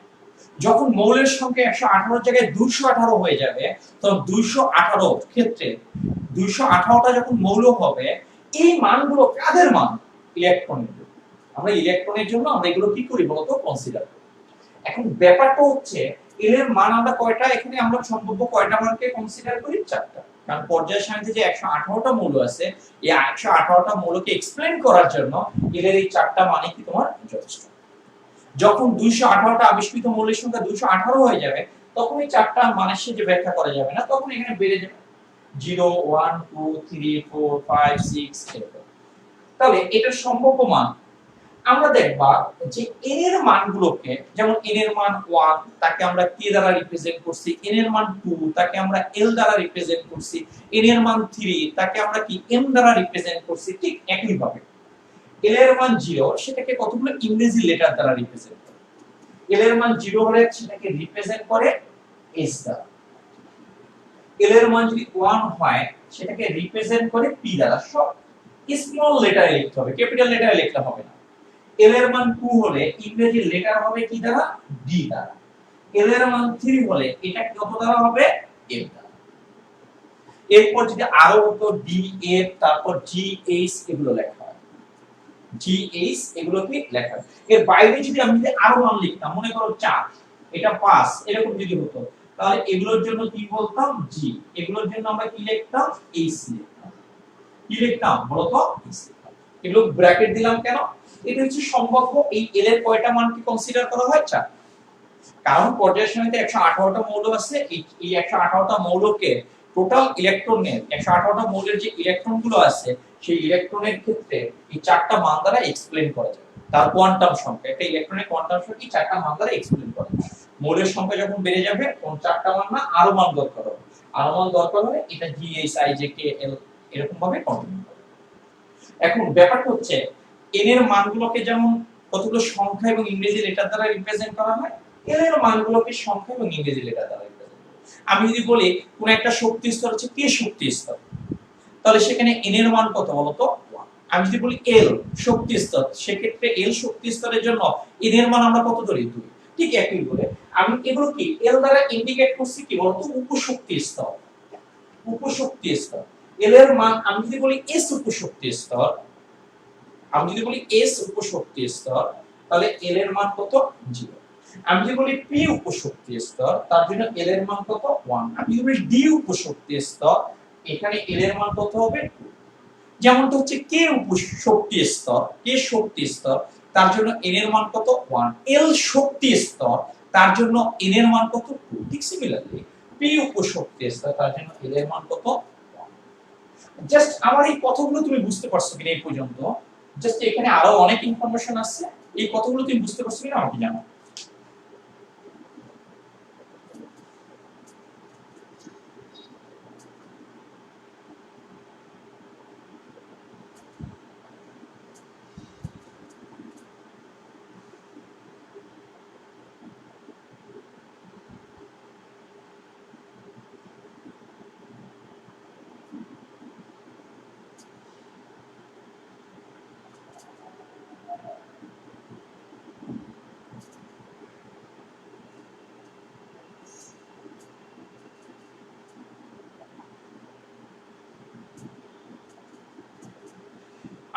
যখন মৌলের সংখ্যা 118 জায়গায় 218 হয়ে যাবে, তখন 218 ক্ষেত্রে 218টা যখন মৌল হবে, এই মানগুলো কাদের মান? ইলেকট্রনের। আমরা ইলেকট্রনের জন্য আমরা এগুলো কি করি বলতো? কনসিডার করি। এখন ব্যাপারটা হচ্ছে এল এর মান আমরা কয়টা, এখানে আমরা সম্ভাব্য কয়টা মানকে কনসিডার করি? চারটা। কারণ পর্যায় সারণীতে যে 118টা মৌল আছে, এই 118টা মৌলকে এক্সপ্লেইন করার জন্য এল এর এই চারটা মানে কি তোমার যথেষ্ট। যখন 218টা আবিষ্কৃত মৌলের সংখ্যা 218 হয়ে যাবে, তখন এই চারটা মানের সাথে ব্যাখ্যা করা যাবে না, তখন এখানে বেড়ে যাবে 0, 1, 2, 3, 4, 5, 6 এরকম। তাহলে এটার সম্ভাব্য মান আমরা দেখবা যে n এর মানগুলোকে, যেমন n এর মান 1 তাকে আমরা k দ্বারা রিপ্রেজেন্ট করছি, n এর মান 2 তাকে আমরা l দ্বারা রিপ্রেজেন্ট করছি, n এর মান 3 তাকে আমরা কি m দ্বারা রিপ্রেজেন্ট করছি, ঠিক একই ভাবে l এর মান 0 সেটাকে কতগুলো ইংরেজি লেটার দ্বারা রিপ্রেজেন্ট করে। l এর মান 0 হলে সেটাকে রিপ্রেজেন্ট করে s দ্বারা। l এর মান যদি 1 হয় সেটাকে রিপ্রেজেন্ট করে p দ্বারা। সব স্মল লেটারে লিখতে হবে, ক্যাপিটাল লেটারে লিখতে হবে না। l এর মান 2 হলে ইংরেজি লেটার হবে কি দ্বারা? d দ্বারা। l এর মান 3 হলে এটা কত দ্বারা হবে? f দ্বারা। এরপর যদি আরো হতো d, f, তারপর g, h এগুলো লেখা হয়, g, h এগুলো কি লেখা হয়। এর বাইরে যদি আমি আরো মান লিখতাম, মনে করো 4, এটা 5 এরকম যদি হতো, তাহলে এগুলোর জন্য কি বলতাম? g, এগুলোর জন্য আমরা কি লিখতাম? h লিখতাম। কি লিখতাম বলো তো? h লিখতাম। এগুলো ব্র্যাকেট দিলাম কেন? এটা হচ্ছে সম্ভাব্য এই এল এর কয়টা মানকে কনসিডার করা হয়? 4। কারণ পর্যায় সারণীতে 118টা মৌল আছে, এই 118টা মৌলকে টোটাল ইলেকট্রনের, 118টা মৌলের যে ইলেকট্রনগুলো আছে সেই ইলেকট্রনের ক্ষেত্রে এই চারটা মান দ্বারা এক্সপ্লেইন করা যায়। তার কোয়ান্টাম সংখ্যা, একটা ইলেকট্রনের কোয়ান্টাম সংখ্যা এই চারটা মান দ্বারা এক্সপ্লেইন করা যায়। মৌলের সংখ্যা যখন বেড়ে যাবে কোন চারটা মান না আরো মান দরকার হবে, আরো মান দরকার হলে এটা জি, এইচ, আই, জে, কে, এল এরকম ভাবে কন্টিনিউ হবে। এখন ব্যাপারটা হচ্ছে n এর মানগুলোকে যেমন কতগুলো সংখ্যা এবং ইংরেজি লেটার দ্বারা রিপ্রেজেন্ট করা হয়, l এর মানগুলোকে সংখ্যা এবং ইংরেজি লেটার দ্বারা রিপ্রেজেন্ট করা হয়। আমি যদি বলি কোন একটা শক্তি স্তর হচ্ছে k শক্তি স্তর, তাহলে সেখানে n এর মান কত বলতো? 1। আমি যদি বলি এল শক্তি স্তর, সেক্ষেত্রে এল শক্তি স্তরের জন্য এন এর মান আমরা কত ধরি 2। ঠিক একই করে আমি এগুলো কি এল দ্বারা ইন্ডিকেট করছি কি বলতো উপশক্তি স্তর। উপশক্তি স্তর এল এর মান আমি যদি বলি এস উপশক্তি স্তর, আমি যদি বলি এস উপশক্তি স্তর তাহলে এল এর মান কত 0। আমি যদি বলি পি উপশক্তি স্তর তার জন্য এল এর মান কত 1। আমি যদি বলি ডি উপশক্তি স্তর এখানে এল এর মান কত হবে 2। যেমনটা হচ্ছে কে উপশক্তি স্তর, কে শক্তি স্তর তার জন্য এন এর মান কত 1। এল শক্তি স্তর তার জন্য এন এর মান কত 2। ঠিক সিমিলারলি পি উপশক্তি স্তর তার জন্য এল এর মান কত 1। জাস্ট আমার এই কথাগুলো তুমি বুঝতে পারছো কিনা এই পর্যন্ত? জাস্ট এখানে আরো অনেক ইনফরমেশন আছে, এই কথাগুলো তুমি বুঝতে পারছো কিনা আমাকে জানাও।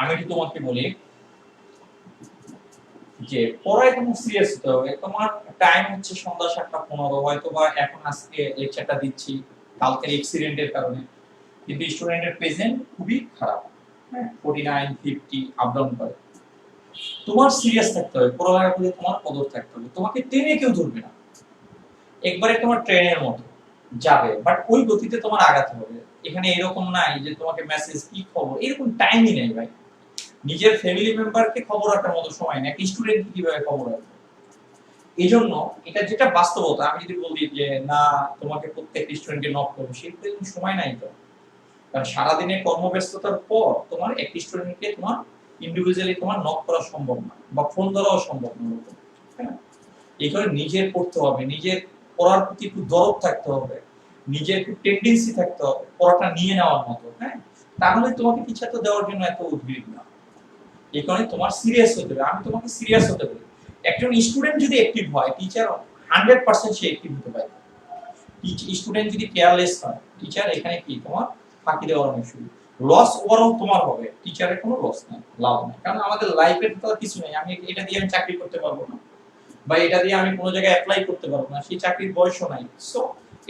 আমি কি তোমাকে বলি যে পড়ায় তুমি সিরিয়াস হতে হবে। তোমার টাইম হচ্ছে সন্ধ্যা 7:15, হয়তো বা এখন আজকে লেকচারটা দিচ্ছি কালকের অ্যাক্সিডেন্টের কারণে, কিন্তু স্টুডেন্টের প্রেজেন্ট খুবই খারাপ। হ্যাঁ 49 50 আপ ডাউন করে। তোমার সিরিয়াস থাকতে হবে, পড়ালেখার প্রতি তোমার কদর থাকতে হবে। তোমাকে টেনে কেউ ধরবে না, একবারে তোমার ট্রেনের মতো যাবে, বাট ওই গতিতে তোমার আগাতে হবে। এখানে এরকম নাই যে তোমাকে মেসেজ কি খবর, এরকম টাইমই নেই ভাই। নিজের ফ্যামিলি মেম্বারকে খবর রাখার মতো সময় নেই, একটা স্টুডেন্ট কিভাবে খবর রাখবে? এই জন্য এটা যেটা বাস্তবতা, আমি যদি বলি যে না তোমাকে প্রত্যেক স্টুডেন্টকে নক করবো, সেই সময় নাই তো। কারণ সারাদিনের কর্মব্যস্ততার পর তোমার এক স্টুডেন্টকে তোমার ইন্ডিভিজুয়ালি তোমার নক করা সম্ভব না, বা ফোন ধরাও সম্ভব না। হ্যাঁ এই কারণে নিজের পড়তে হবে, নিজের পড়ার প্রতি একটু দরদ থাকতে হবে, নিজের একটু টেন্ডেন্সি থাকতে হবে পড়াটা নিয়ে নেওয়ার মতো। হ্যাঁ তাহলে তোমাকে টিচার তো দেওয়ার জন্য এত উদ্গ্রীব না। এই কারণে তোমার সিরিয়াস হতে হবে, আমি তোমাকে সিরিয়াস হতে বলি। একজন স্টুডেন্ট যদি অ্যাক্টিভ হয়, টিচার 100% সে অ্যাক্টিভ হতে পারে। স্টুডেন্ট যদি কেয়ারলেস হয়, টিচার এখানে কি তোমার ফাঁকি দেওয়ার অনেক শুরু। লস ওভারঅল তোমার হবে, টিচারের কোনো লস নাই, লাভ নাই। কারণ আমাদের লাইফের তো কিছু নেই, আমি এটা দিয়ে আমি চাকরি করতে পারবো না, বা এটা দিয়ে আমি কোনো জায়গায় অ্যাপ্লাই করতে পারবো না, সেই চাকরির বয়সও নাই। সো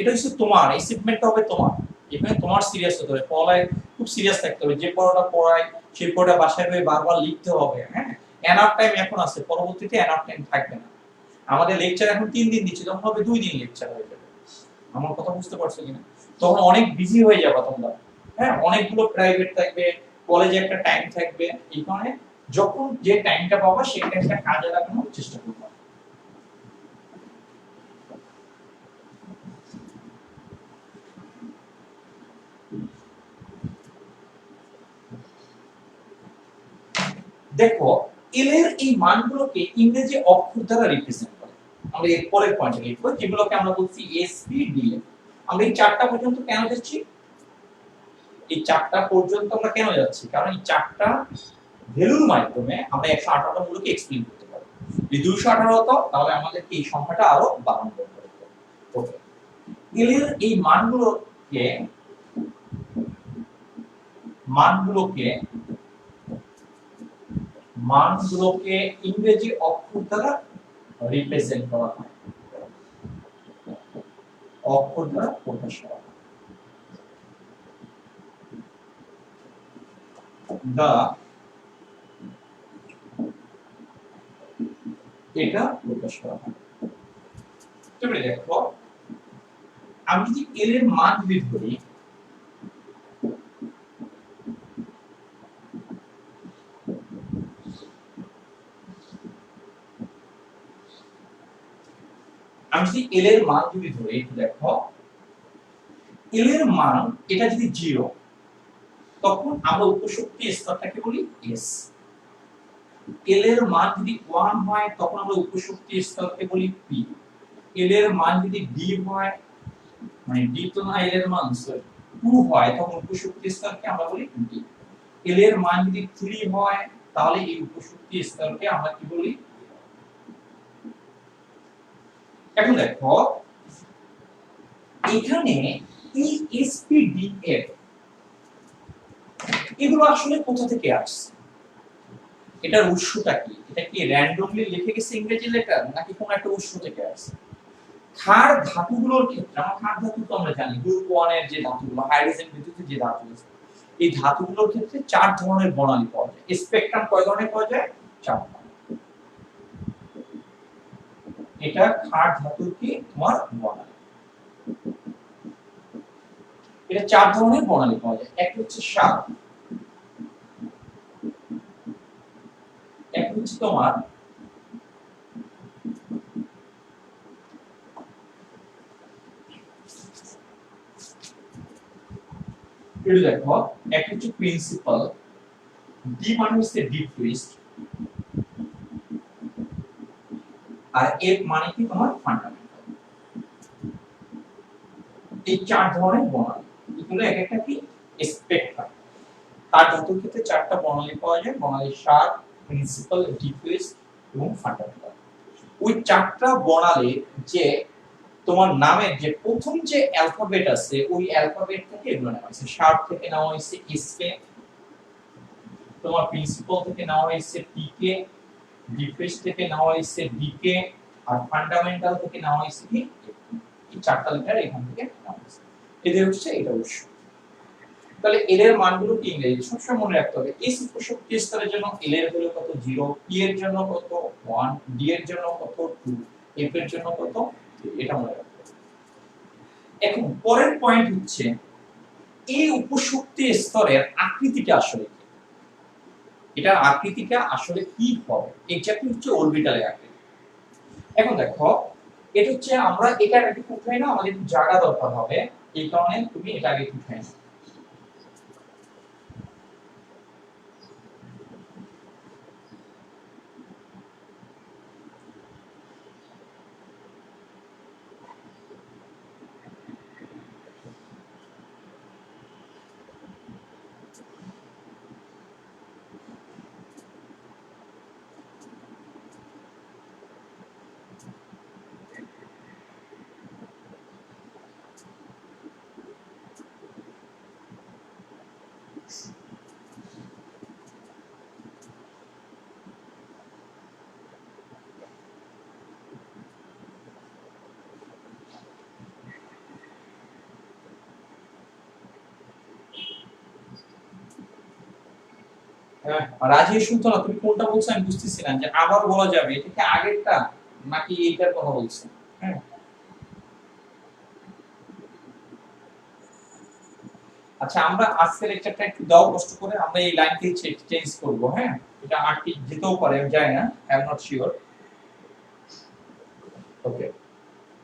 এটা হচ্ছে তোমার অ্যাচিভমেন্টটা হবে তোমার। এখানে তোমার সিরিয়াস হতে হবে, পড়ায় খুব সিরিয়াস থাকতে হবে। যে পড়াটা পড়ায় সেই পড়াটা বাসায় গিয়ে বারবার লিখতে হবে। হ্যাঁ এনাফ টাইম এখন আছে, পরবর্তীতে এনাফ টাইম থাকবে না। আমাদের লেকচার এখন 3 দিন দিচ্ছি, তখন হবে 2 দিন লেকচার হয়ে যাবে। আমার কথা বুঝতে পারছো কিনা? তখন অনেক বিজি হয়ে যাবে তোমরা। হ্যাঁ অনেকগুলো প্রাইভেট থাকবে, কলেজে একটা টাইম থাকবে। এই কারণে যখন যে টাইমটা পাবা সেই টাইমটা কাজে লাগানোর চেষ্টা করবা। দেখো এল এর এই মানগুলোকে ইংরেজি অক্ষর দ্বারা রিপ্রেজেন্ট করে। আমরা এর পরের পয়েন্টে লিখব, যেগুলোকে আমরা বলছি এস পি ডি এফ। আমরা এই চারটা পর্যন্ত কেন যাচ্ছি? এই চারটা পর্যন্ত আমরা কেন যাচ্ছি? কারণ এই চারটা ভ্যালুর মাধ্যমে আমরা 118টা মূলকে এক্সপ্লেইন করতে পারবো। যদি 218 হতো তাহলে আমাদেরকে এই সংখ্যাটা আরো বাড়ানো করতে হতো। ওকে এল এর এই মানগুলোকে মানগুলোকে ইংরেজি অক্ষর দ্বারা রিপ্রেজেন্ট করা হয়, অক্ষর দ্বারা প্রকাশ করা হয়। এটা প্রকাশ করা হয়। তবে দেখো আমি যদি এল এর মান যদি ধরি, আমি যদি এল এর মান যদি ধরি, দেখো এল এর মান এটা যদি 0, তখন আমরা উপশক্তি স্তরটাকে বলি এস। এল এর মান যদি 1 হয় তখন আমরা উপশক্তি স্তরকে বলি পি। এল এর মান যদি ডি হয়, মানে ডি তো না, এল এর মান 2 হয় তখন উপশক্তি স্তরকে আমরা বলি ডি। এল এর মান যদি 3 হয় তাহলে এই উপশক্তি স্তরকে আমরা কি বলি? এখন দেখো এখানে এই এসপিডিএফ এগুলো আসলে কোথা থেকে আসছে? এটার উৎসটা কি? এটা কি র্যান্ডমলি লিখে গেছে ইংরেজি লেটার নাকি কোন একটা উৎস থেকে আসছে? ক্ষার ধাতুগুলোর ক্ষেত্রে আমরা ক্ষার ধাতু তো আমরা জানি গ্রুপ 1 এর যে ধাতুগুলো হাইড্রোজেন ভিত্তিক যে ধাতু আছে এই ধাতুগুলোর ক্ষেত্রে 4 ধরনের বর্ণালী পাওয়া যায়। স্পেকট্রাম কয় ধরনের পাওয়া যায়? 4 ধরনের। এটা ক্ষার ধাতুর কি তোমার বর্ণালী। এটা 4 ধরনের বর্ণালী পাওয়া যায়। এক হচ্ছে সার, এক হচ্ছে তোমার এটা দেখো এক হচ্ছে প্রিন্সিপাল, ডি মানে হচ্ছে ডিফিউজড, আর এফ মানে কি তোমার ফান্ডামেন্টাল। এই 4 ধরনের বর্ণালী এগুলো এক একটা কি স্পেকট্রাম। তার ধাতুর ক্ষেত্রে 4টা বর্ণালী পাওয়া যায়, বর্ণালী সার, প্রিন্সিপাল, ডিফিউজড এবং ফান্ডামেন্টাল। ওই 4টা বর্ণালীর যে তোমার নামের যে প্রথম যে অ্যালফাবেট আছে ওই অ্যালফাবেট থেকে এগুলো নেওয়া হয়েছে। সার থেকে নেওয়া হয়েছে এস কে, তোমার প্রিন্সিপাল থেকে নেওয়া হয়েছে পি কে, ডিফিউজ থেকে নেওয়া হয়েছে ডি কে, আর ফান্ডামেন্টাল থেকে নেওয়া হয়েছে কি এই 4টা লেটার এখান থেকে নেওয়া হয়েছে। এদের হচ্ছে এটা উৎস। তাহলে এল এর মানগুলো কি ইংরেজি সবসময় মনে রাখতে হবে। এই শক্তি স্তরের জন্য এল এর ভ্যালু কত? 0, পি এর জন্য কত? 1, ডি এর জন্য কত? 2, এফ এর জন্য কত? 3। এটা মনে রাখতে হবে। এখন পরের পয়েন্ট হচ্ছে এই উপশক্তি স্তরের আকৃতিটা আসলে কি? এটা আকৃতিটা আসলে কি হবে? এক্স্যাক্টলি হচ্ছে অরবিটালের আকৃতি। এখন দেখো এটা হচ্ছে আমরা এটা আগে উঠাই না, আমাদের একটু জায়গা দরকার হবে, এই কারণে তুমি এটা আগে উঠাই না। রাজি শুনতো না, তুমি কোনটা বলছো আমি বুঝতেছি না, যে আবার বলা যাবে এটা কি আগেরটা নাকি এইটার কথা বলছো? হ্যাঁ আচ্ছা, আমরা আজকের লেকচারটা একটু দাও কষ্ট করে, আমরা এই লাইনটি চেঞ্জ করব। হ্যাঁ এটা আর কি যেতেও পারে, আমি জানি না, আই এম নট শিওর। ওকে,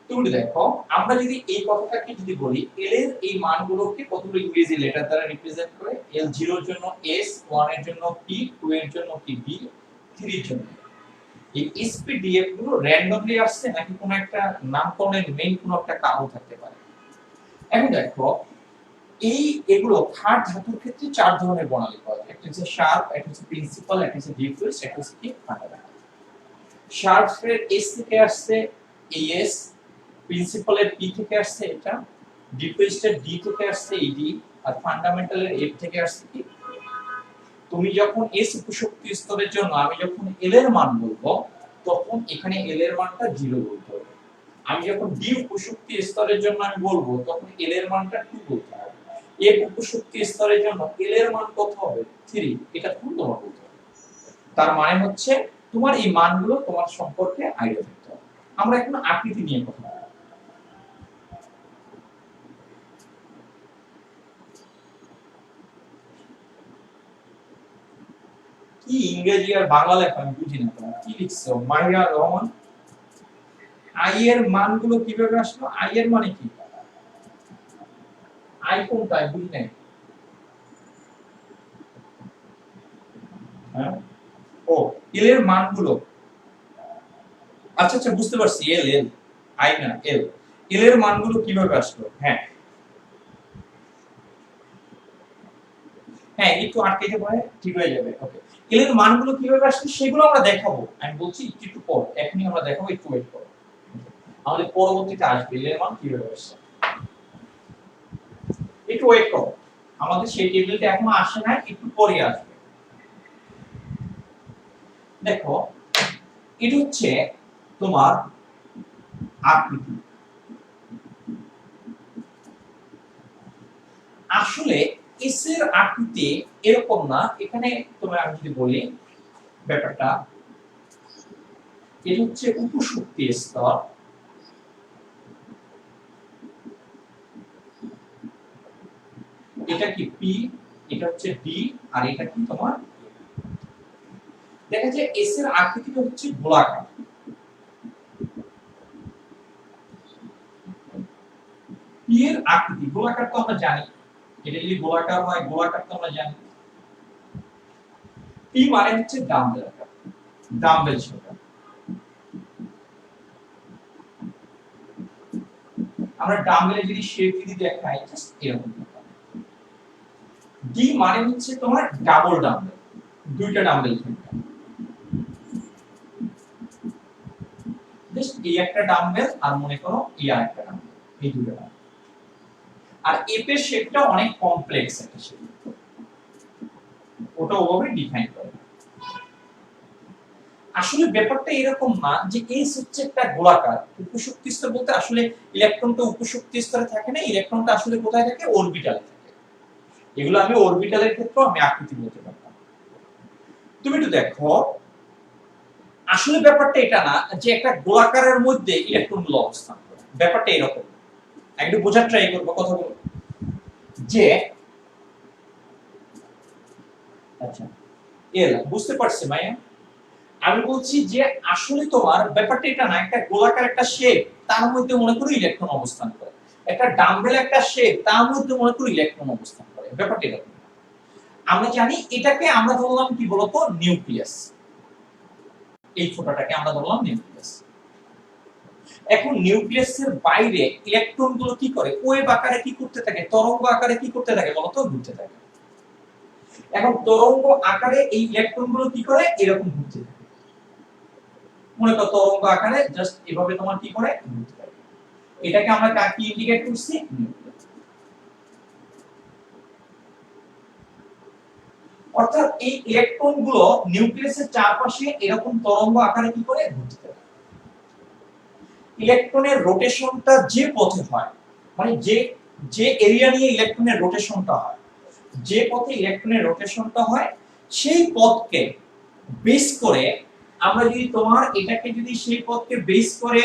তুমি দেখো আমরা যদি এই কথাটাকে যদি বলি এল এর এই মানগুলোকে কতগুলো ইংরেজি লেটার দ্বারা রিপ্রেজেন্ট করে, এল 0 এর জন্য এস, 1 এর জন্য পি, 2 এর জন্য কি বি, 3 এর জন্য। এই এসপিডিএফ গুলো র‍্যান্ডমলি আসছে নাকি কোনো একটা নামকরণের মেইন কোনো একটা কারণ থাকতে পারে? এখন দেখো এই এগুলো ক্ষার ধাতুর ক্ষেত্রে 4 ধরনের বর্ণালী পাওয়া যায়। একটা হচ্ছে শার্প, একটা হচ্ছে প্রিন্সিপাল, একটা হচ্ছে ডিফিউজ, একটা হচ্ছে কি ফান্ডামেন্টাল। শার্পের এস থেকে আসছে এস, প্রিন্সিপালের পি থেকে আসছে এটা, ডিফিউজের ডি থেকে আসছে এডি, আর ফান্ডামেন্টালের এফ থেকে আসছে কি। তুমি যখন এস উপশক্তি স্তরের জন্য আমি যখন এল এর মান বলবো তখন এখানে এল এর মানটা 0 বলতে হবে। আমি যখন ডি উপশক্তি স্তরের জন্য আমি বলবো তখন এল এর মানটা 2 বলতে হবে। এফ উপশক্তি স্তরের জন্য এল এর মান কত হবে? 3। এটা তুমি তোমার বলতে হবে। তার মানে হচ্ছে তোমার এই মানগুলো তোমার সম্পর্কে আইডিয়া থাকতে হবে। আমরা এখন আকৃতি নিয়ে কথা বলবো। কি ইংরেজি আর বাংলা লেখা আমি বুঝি না, তোমরা কি লিখছো? মাহিয়া রহমান, আই এর মানগুলো কিভাবে আসলো? আই এর মানে কি? আই কোনটা বুঝি নাই। হ্যাঁ ও এল এর মানগুলো, আচ্ছা আচ্ছা বুঝতে পারছি, এল এল আই না এল, এল এর মানগুলো কিভাবে আসলো? হ্যাঁ হ্যাঁ একটু আটকে যেতে পারে, ঠিক হয়ে যাবে। ওকে, এর মানগুলো কিভাবে আসছে সেগুলো আমরা দেখাবো, আমি বলছি একটু পর, এখনই আমরা দেখাবো, একটু ওয়েট করো, আমাদের পরবর্তীতে আসবে এর মান কিভাবে আসছে, একটু ওয়েট করো, আমাদের সেই টেবিলটা এখনো আসে না, একটু পরে আসবে। দেখো এটা হচ্ছে তোমার আকৃতি, আসলে এস এর আকৃতি এরকম না, এখানে তোমার আমি যদি বলি ব্যাপারটা, এটা হচ্ছে উপশক্তি স্তর, এটা কি পি, এটা হচ্ছে ডি, আর এটা কি তোমার, দেখা যায় এস এর আকৃতিটা হচ্ছে গোলাকার, পি এর আকৃতি গোলাকার তো আমরা জানি, এটা যদি গোলাকার হয়, গোলাকার তো আমরা জানি, পি মানে হচ্ছে ডাম্বেল আকার, ডাম্বেল শেপ, আমরা ডাম্বেলের যদি শেপ যদি দেখাই জাস্ট এরকম, ডি মানে হচ্ছে তোমার ডাবল ডাম্বেল, দুইটা ডাম্বেল থাকবে, জাস্ট এই একটা ডাম্বেল আর মনে করো এই আরেকটা ডাম্বেল, এই দুটো ডাম্বেল। আর এফ এর শেপটা অনেক কমপ্লেক্স একটা শেপ, ওটা ওভাবে ডিফাইন করে। আসলে ব্যাপারটা এরকম না যে এস হচ্ছে একটা গোলাকার, উপশক্তি স্তর বলতে আসলে ইলেকট্রনটা উপশক্তি স্তরে থাকে না, ইলেকট্রনটা আসলে কোথায় থাকে, অরবিটালে থাকে। এগুলো আমি অরবিটালের ক্ষেত্রে আমি আকৃতি বলতে পারতাম। তুমি একটু দেখো, আসলে ব্যাপারটা এটা না যে একটা গোলাকারের মধ্যে ইলেকট্রনগুলো অবস্থান করে, ব্যাপারটা এরকম। একটু বোঝার ট্রাই করবো কথাগুলো, যে আচ্ছা এল বুঝতে পারছি মাইয়া, আমি বলছি যে আসলে তোমার ব্যাপারটা এটা না, একটা গোলাকার একটা শেপ, তার মধ্যে মনে করো ইলেকট্রন অবস্থান করে, একটা ডাম্বেল একটা শেপ, তার মধ্যে মনে করো ইলেকট্রন অবস্থান করে, ব্যাপারটা এরকম। আমরা জানি এটাকে আমরা ধরলাম কি বলতো, নিউক্লিয়াস, এই ফোঁটাটাকে আমরা ধরলাম নিউক্লিয়াস। এখন নিউক্লিয়াসের বাইরে ইলেকট্রনগুলো কি করে, ওয়েভ আকারে কি করতে থাকে, তরঙ্গ আকারে কি করতে থাকে বলতো, ঘুরতে থাকে। এখন তরঙ্গ আকারে এই ইলেকট্রনগুলো কি করে, এরকম ঘুরতে থাকে, মনে করো তরঙ্গ আকারে জাস্ট এভাবে তোমার কি করে ঘুরতে থাকে, এটাকে আমরা কি ইন্ডিকেট করছি, অর্থাৎ এই ইলেকট্রনগুলো নিউক্লিয়াসের চারপাশে এরকম তরঙ্গ আকারে কি করে ঘুরতে থাকে। ইলেকট্রনের রোটেশনটা যে পথে হয়, মানে যে যে এরিয়া নিয়ে ইলেকট্রনের রোটেশনটা হয়, যে পথে ইলেকট্রনের রোটেশনটা হয় সেই পথকে বেস করে আমরা যদি তোমার এটাকে যদি সেই পথকে বেস করে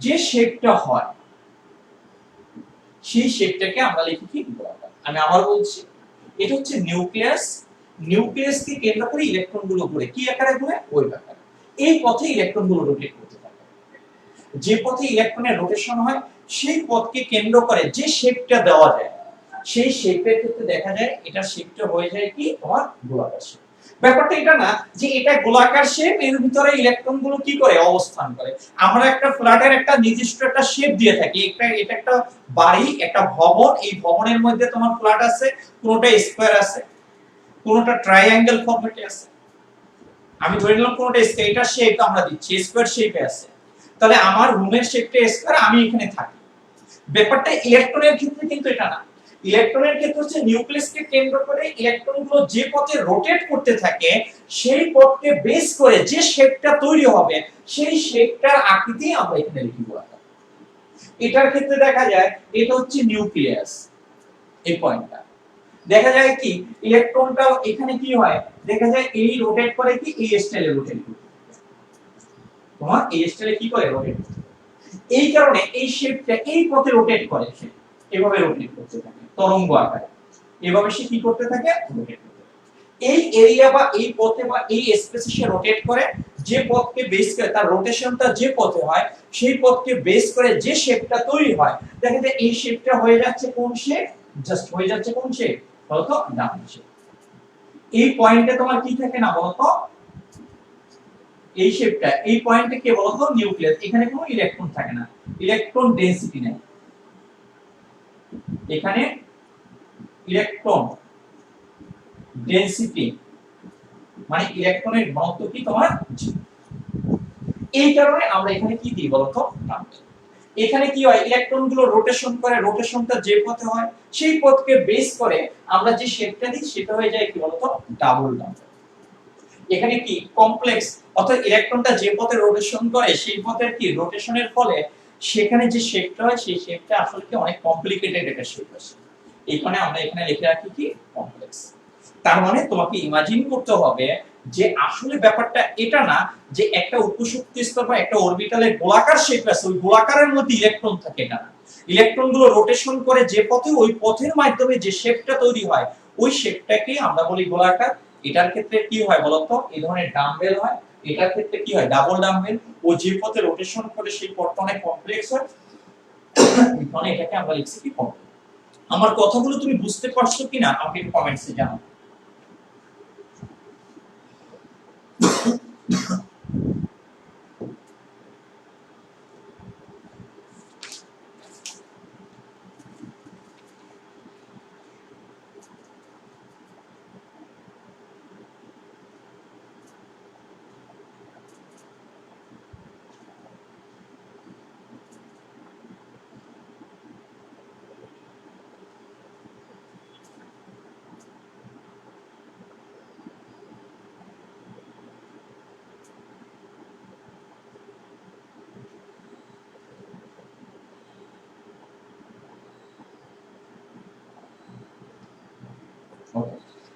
যে শেপটা হয়, সেই শেপটাকে আমরা লিখি কি গোলাকার। আমি আবার বলছি, এটা হচ্ছে নিউক্লিয়াস, নিউক্লিয়াসকে কেন্দ্র করে ইলেকট্রনগুলো ঘুরে, কি আকারে ঘুরে, ওয়েভ আকারে, এই পথে ইলেকট্রনগুলো রোটেট করতে থাকে। যে পথে ইলেকট্রনের রোটেশন হয় সেই পথকে কেন্দ্র করে যে শেপটা দেওয়া যায়, সেই শেপের ক্ষেত্রে দেখা যায় এটা শেপটা হয়ে যায় কি তোমার গোলাকার শেপ। ব্যাপারটা এটা না যে এটা গোলাকার শেপ, এর ভিতরে ইলেকট্রনগুলো কি করে অবস্থান করে। আমরা একটা ফ্ল্যাটের একটা নির্দিষ্ট একটা শেপ দিয়ে থাকি, এটা একটা বাড়ি, একটা ভবন, এই ভবনের মধ্যে তোমার ফ্ল্যাট আছে, কোনটা স্কয়ার আছে, কোনটা ট্রায়াঙ্গেল ফরম্যাটে আছে, আমি ধরে নিলাম কোনটা স্কয়ার, এটা শেপ আমরা দিচ্ছি স্কয়ার শেপে আছে, তাহলে আমার রুমের শেপটা স্কয়ার, আমি এখানে থাকি। ব্যাপারটা ইলেকট্রনের ক্ষেত্রে কিন্তু এটা না, ইলেকট্রনের ক্ষেত্রে হচ্ছে নিউক্লিয়াসকে কেন্দ্র করে ইলেকট্রনগুলো যে পথে রোটেট করতে থাকে সেই পথকে বেস করে যে শেপটা তৈরি হবে সেই শেপটার আকৃতি আমরা এখানে লিখি গোলাকার। এটার ক্ষেত্রে দেখা যায় এটা হচ্ছে নিউক্লিয়াস, এই পয়েন্টটা দেখা যায় কি ইলেকট্রনটা এখানে কি হয়, দেখা যায় এই রোটেট করে কি এই স্টাইলে রোটেট করে, তোমার এই স্টাইলে কি করে রোটেট করে, এই কারণে এই শেপটা এই পথে রোটেট করে, সে এভাবে রোটেট করতে থাকে তরঙ্গ আকারে, এভাবে সে কি করতে থাকে, রোটেট করতে থাকে। এই এরিয়া বা এই পথে বা এই স্পেসে সে রোটেট করে, যে পথকে বেস করে তার রোটেশনটা যে পথে হয় সেই পথকে বেস করে যে শেপটা তৈরি হয়, দেখা যায় এই শেপটা হয়ে যাচ্ছে কোন শেপ, জাস্ট হয়ে যাচ্ছে কোন শেপ বলতো, ডাবল শেপ। এই পয়েন্টে তোমার কি থাকে না বলতো, এই শেপটা, এই পয়েন্টে কে বলতো, নিউক্লিয়াস, এখানে কোনো ইলেকট্রন থাকে না, ইলেকট্রন ডেনসিটি নাই, এখানে ইলেকট্রন ডেনসিটি মানে ইলেকট্রনের ঘনত্ব কি তোমার G। এই কারণে আমরা এখানে কি দিই বলতো, ডাম্বেল। এখানে কি হয়, ইলেকট্রনগুলো রোটেশন করে, রোটেশনটা যে পথে হয় সেই পথকে বেস করে আমরা যে শেপটা দিই সেটা হয়ে যায় কি বলতো, ডাবল ডাম্বেল। এখানে কি কমপ্লেক্স, অর্থাৎ ইলেকট্রনটা যে পথে রোটেশন করে সেই পথের কি রোটেশনের ফলে সেখানে যে শেপটা হয় সেই শেপটা আসলে কি অনেক কমপ্লিকেটেড একটা শেপ আসে। এখানে আমরা এখানে লিখে রাখি কি কমপ্লেক্স। তার মানে তোমাকে ইমাজিন করতে হবে যে আসলে ব্যাপারটা এটা না যে একটা উপশক্তি স্তর বা একটা অরবিটালের গোলাকার শেপ আছে, ওই গোলাকারের মধ্যে ইলেকট্রন থাকে, এটা না। ইলেকট্রনগুলো রোটেশন করে যে পথে, ওই পথের মাধ্যমে যে শেপটা তৈরি হয় ওই শেপটাকে আমরা বলি গোলাকার। এটার ক্ষেত্রে কি হয় বলতো, এই ধরনের ডাম্বেল হয়। এটার ক্ষেত্রে কি হয়, ডাবল ডাম্বেল। ও যে পথে রোটেশন করে সেই পথটা অনেক কমপ্লেক্স হয়, এখানে এটাকে আমরা লিখছি কি কমপ্লেক্স। আমার কথাগুলো তুমি বুঝতে পারছো কিনা আমাকে কমেন্টসে জানাও।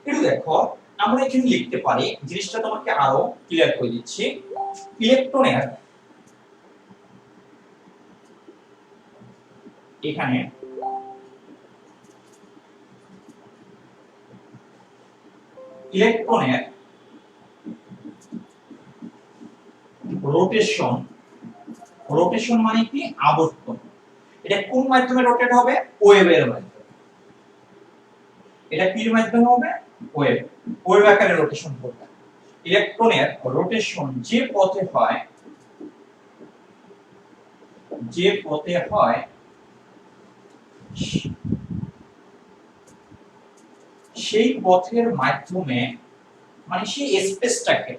একটু দেখো, আমরা এখানে লিখতে পারি, জিনিসটা তোমাকে আরো ক্লিয়ার করে দিচ্ছি। ইলেকট্রনের এখানে ইলেকট্রনের রোটেশন, রোটেশন মানে কি আবর্তন। এটা কোন মাধ্যমে রোটেট হবে, ওয়েভের মাধ্যমে। এটা কি মাধ্যমে হবে, ওয়েভ, ওয়েভ আকারে রোটেশন করবে। ইলেকট্রনের রোটেশন যে পথে হয়, যে পথে হয় সেই পথের মাধ্যমে, মানে সেই স্পেসটাকে,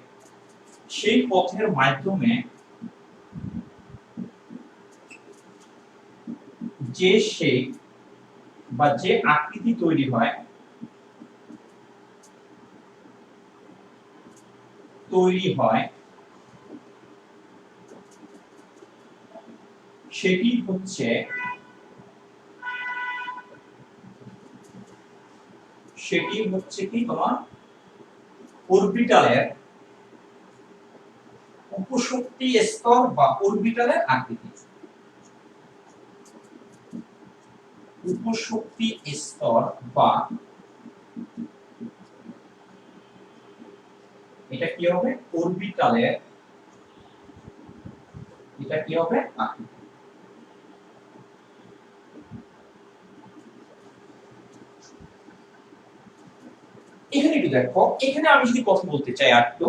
সেই পথের মাধ্যমে যে শেপ বা যে আকৃতি তৈরি হয়, সেটি হচ্ছে কি তোমার অরবিটালের উপশক্তি স্তর বা অরবিটালের আকৃতি। উপশক্তি স্তর বা এটা কি হবে, অরবিটালের, এটা কি হবে আকৃতি। এখানে একটু দেখো, এখানে আমি যদি কথা বলতে চাই একটু,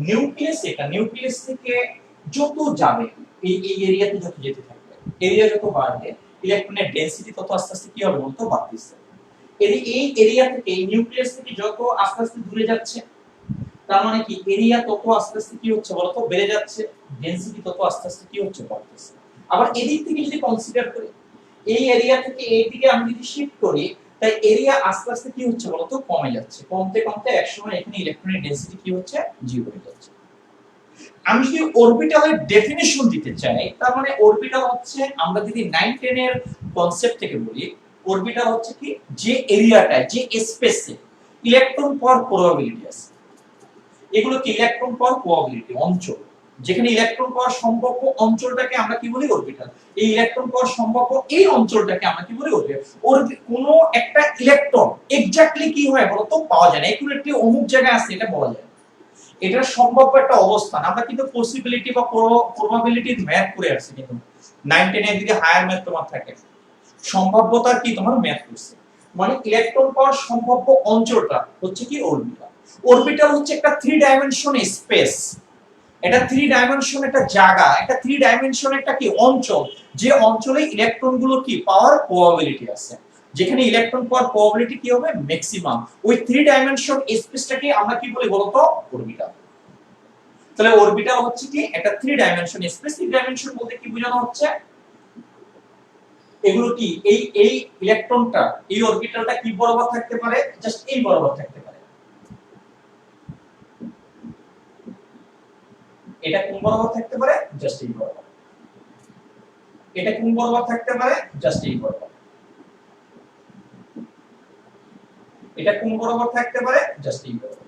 নিউক্লিয়াস, এটা নিউক্লিয়াস থেকে যত যাবে এই এরিয়াতে যত যেতে থাকবে, এরিয়া যত বাড়বে ইলেকট্রনের ডেনসিটি তত আস্তে আস্তে কি হবে বলতো, বাড়তেছে। এই এরিয়া থেকে, এই নিউক্লিয়াস থেকে যত আস্তে আস্তে দূরে যাচ্ছে, তার মানে কি এরিয়া তত আস্তে আস্তে কি হচ্ছে বলতো, বেড়ে যাচ্ছে, ডেনসিটি তত আস্তে আস্তে কি হচ্ছে, বাড়তেছে। আবার এদিক থেকে যদি কনসিডার করি, এই এরিয়া থেকে এই দিকে আমি যদি শিফট করি, তাই এরিয়া আস্তে আস্তে কি হচ্ছে বলতো, কমে যাচ্ছে। কমতে কমতে একসময় এখানে ইলেকট্রনের ডেনসিটি কি হচ্ছে, 0 হয়ে যাচ্ছে। আমি যদি অরবিটালের ডেফিনিশন দিতে চাই, তার মানে অরবিটাল হচ্ছে, আমরা যদি 9 10 এর কনসেপ্ট থেকে বলি, অরবিটাল হচ্ছে কি যে এরিয়াটায়, যে স্পেসে ইলেকট্রন পাওয়ার প্রবাবিলিটি আছে, এগুলো কি ইলেকট্রন পাওয়ার প্রবাবিলিটি অঞ্চল, যেখানে ইলেকট্রন পাওয়ার সম্ভাব্য অঞ্চলটাকে আমরা কি বলি, অরবিটাল। এই ইলেকট্রন পাওয়ার সম্ভাব্য এই অঞ্চলটাকে আমরা কি বলি, অরবিটাল। ওর কোন একটা ইলেকট্রন এক্স্যাক্টলি কি হয় বলতো, পাওয়া যায় না, একুরেটলি অমুক জায়গায় আছে এটা বলা যায় না। এটা সম্ভাব্য একটা অবস্থান। আমরা কিন্তু পসিবিলিটি বা প্রবাবিলিটি ম্যাথ করে আসছি, কিন্তু 9 10 এর দিকে হায়ার ম্যাথ তোমার থাকে, সম্ভাব্যতার কি তোমার ম্যাথ করছে। মানে ইলেকট্রন পাওয়ার সম্ভাব্য অঞ্চলটা হচ্ছে কি অরবিটাল। অরবিটাল হচ্ছে একটা 3 ডাইমেনশন স্পেস, এটা 3 ডাইমেনশন একটা জায়গা, একটা 3 ডাইমেনশন একটা কি অঞ্চল, যে অঞ্চলে ইলেকট্রন গুলো কি পাওয়ার প্রবাবিলিটি আছে। যেখানে ইলেকট্রন পাওয়ার প্রবাবিলিটি কি হবে ম্যাক্সিমাম, ওই 3 ডাইমেনশন স্পেসটাকে আমরা কি বলি বলতো অরবিটাল। তাহলে অরবিটাল হচ্ছে কি একটা 3 ডাইমেনশন স্পেস। 3 ডাইমেনশন বলতে কি বোঝানো হচ্ছে, এগুলো কি এই ইলেকট্রনটা এই অরবিটালটা কি বরাবর থাকতে পারে, জাস্ট এই বরাবর থাকতে পারে। এটা কোন বরাবর থাকতে পারে, জাস্ট এই বরাবর। এটা কোন বরাবর থাকতে পারে, জাস্ট এই বরাবর। এটা কোন বরাবর থাকতে পারে, জাস্ট এই বরাবর।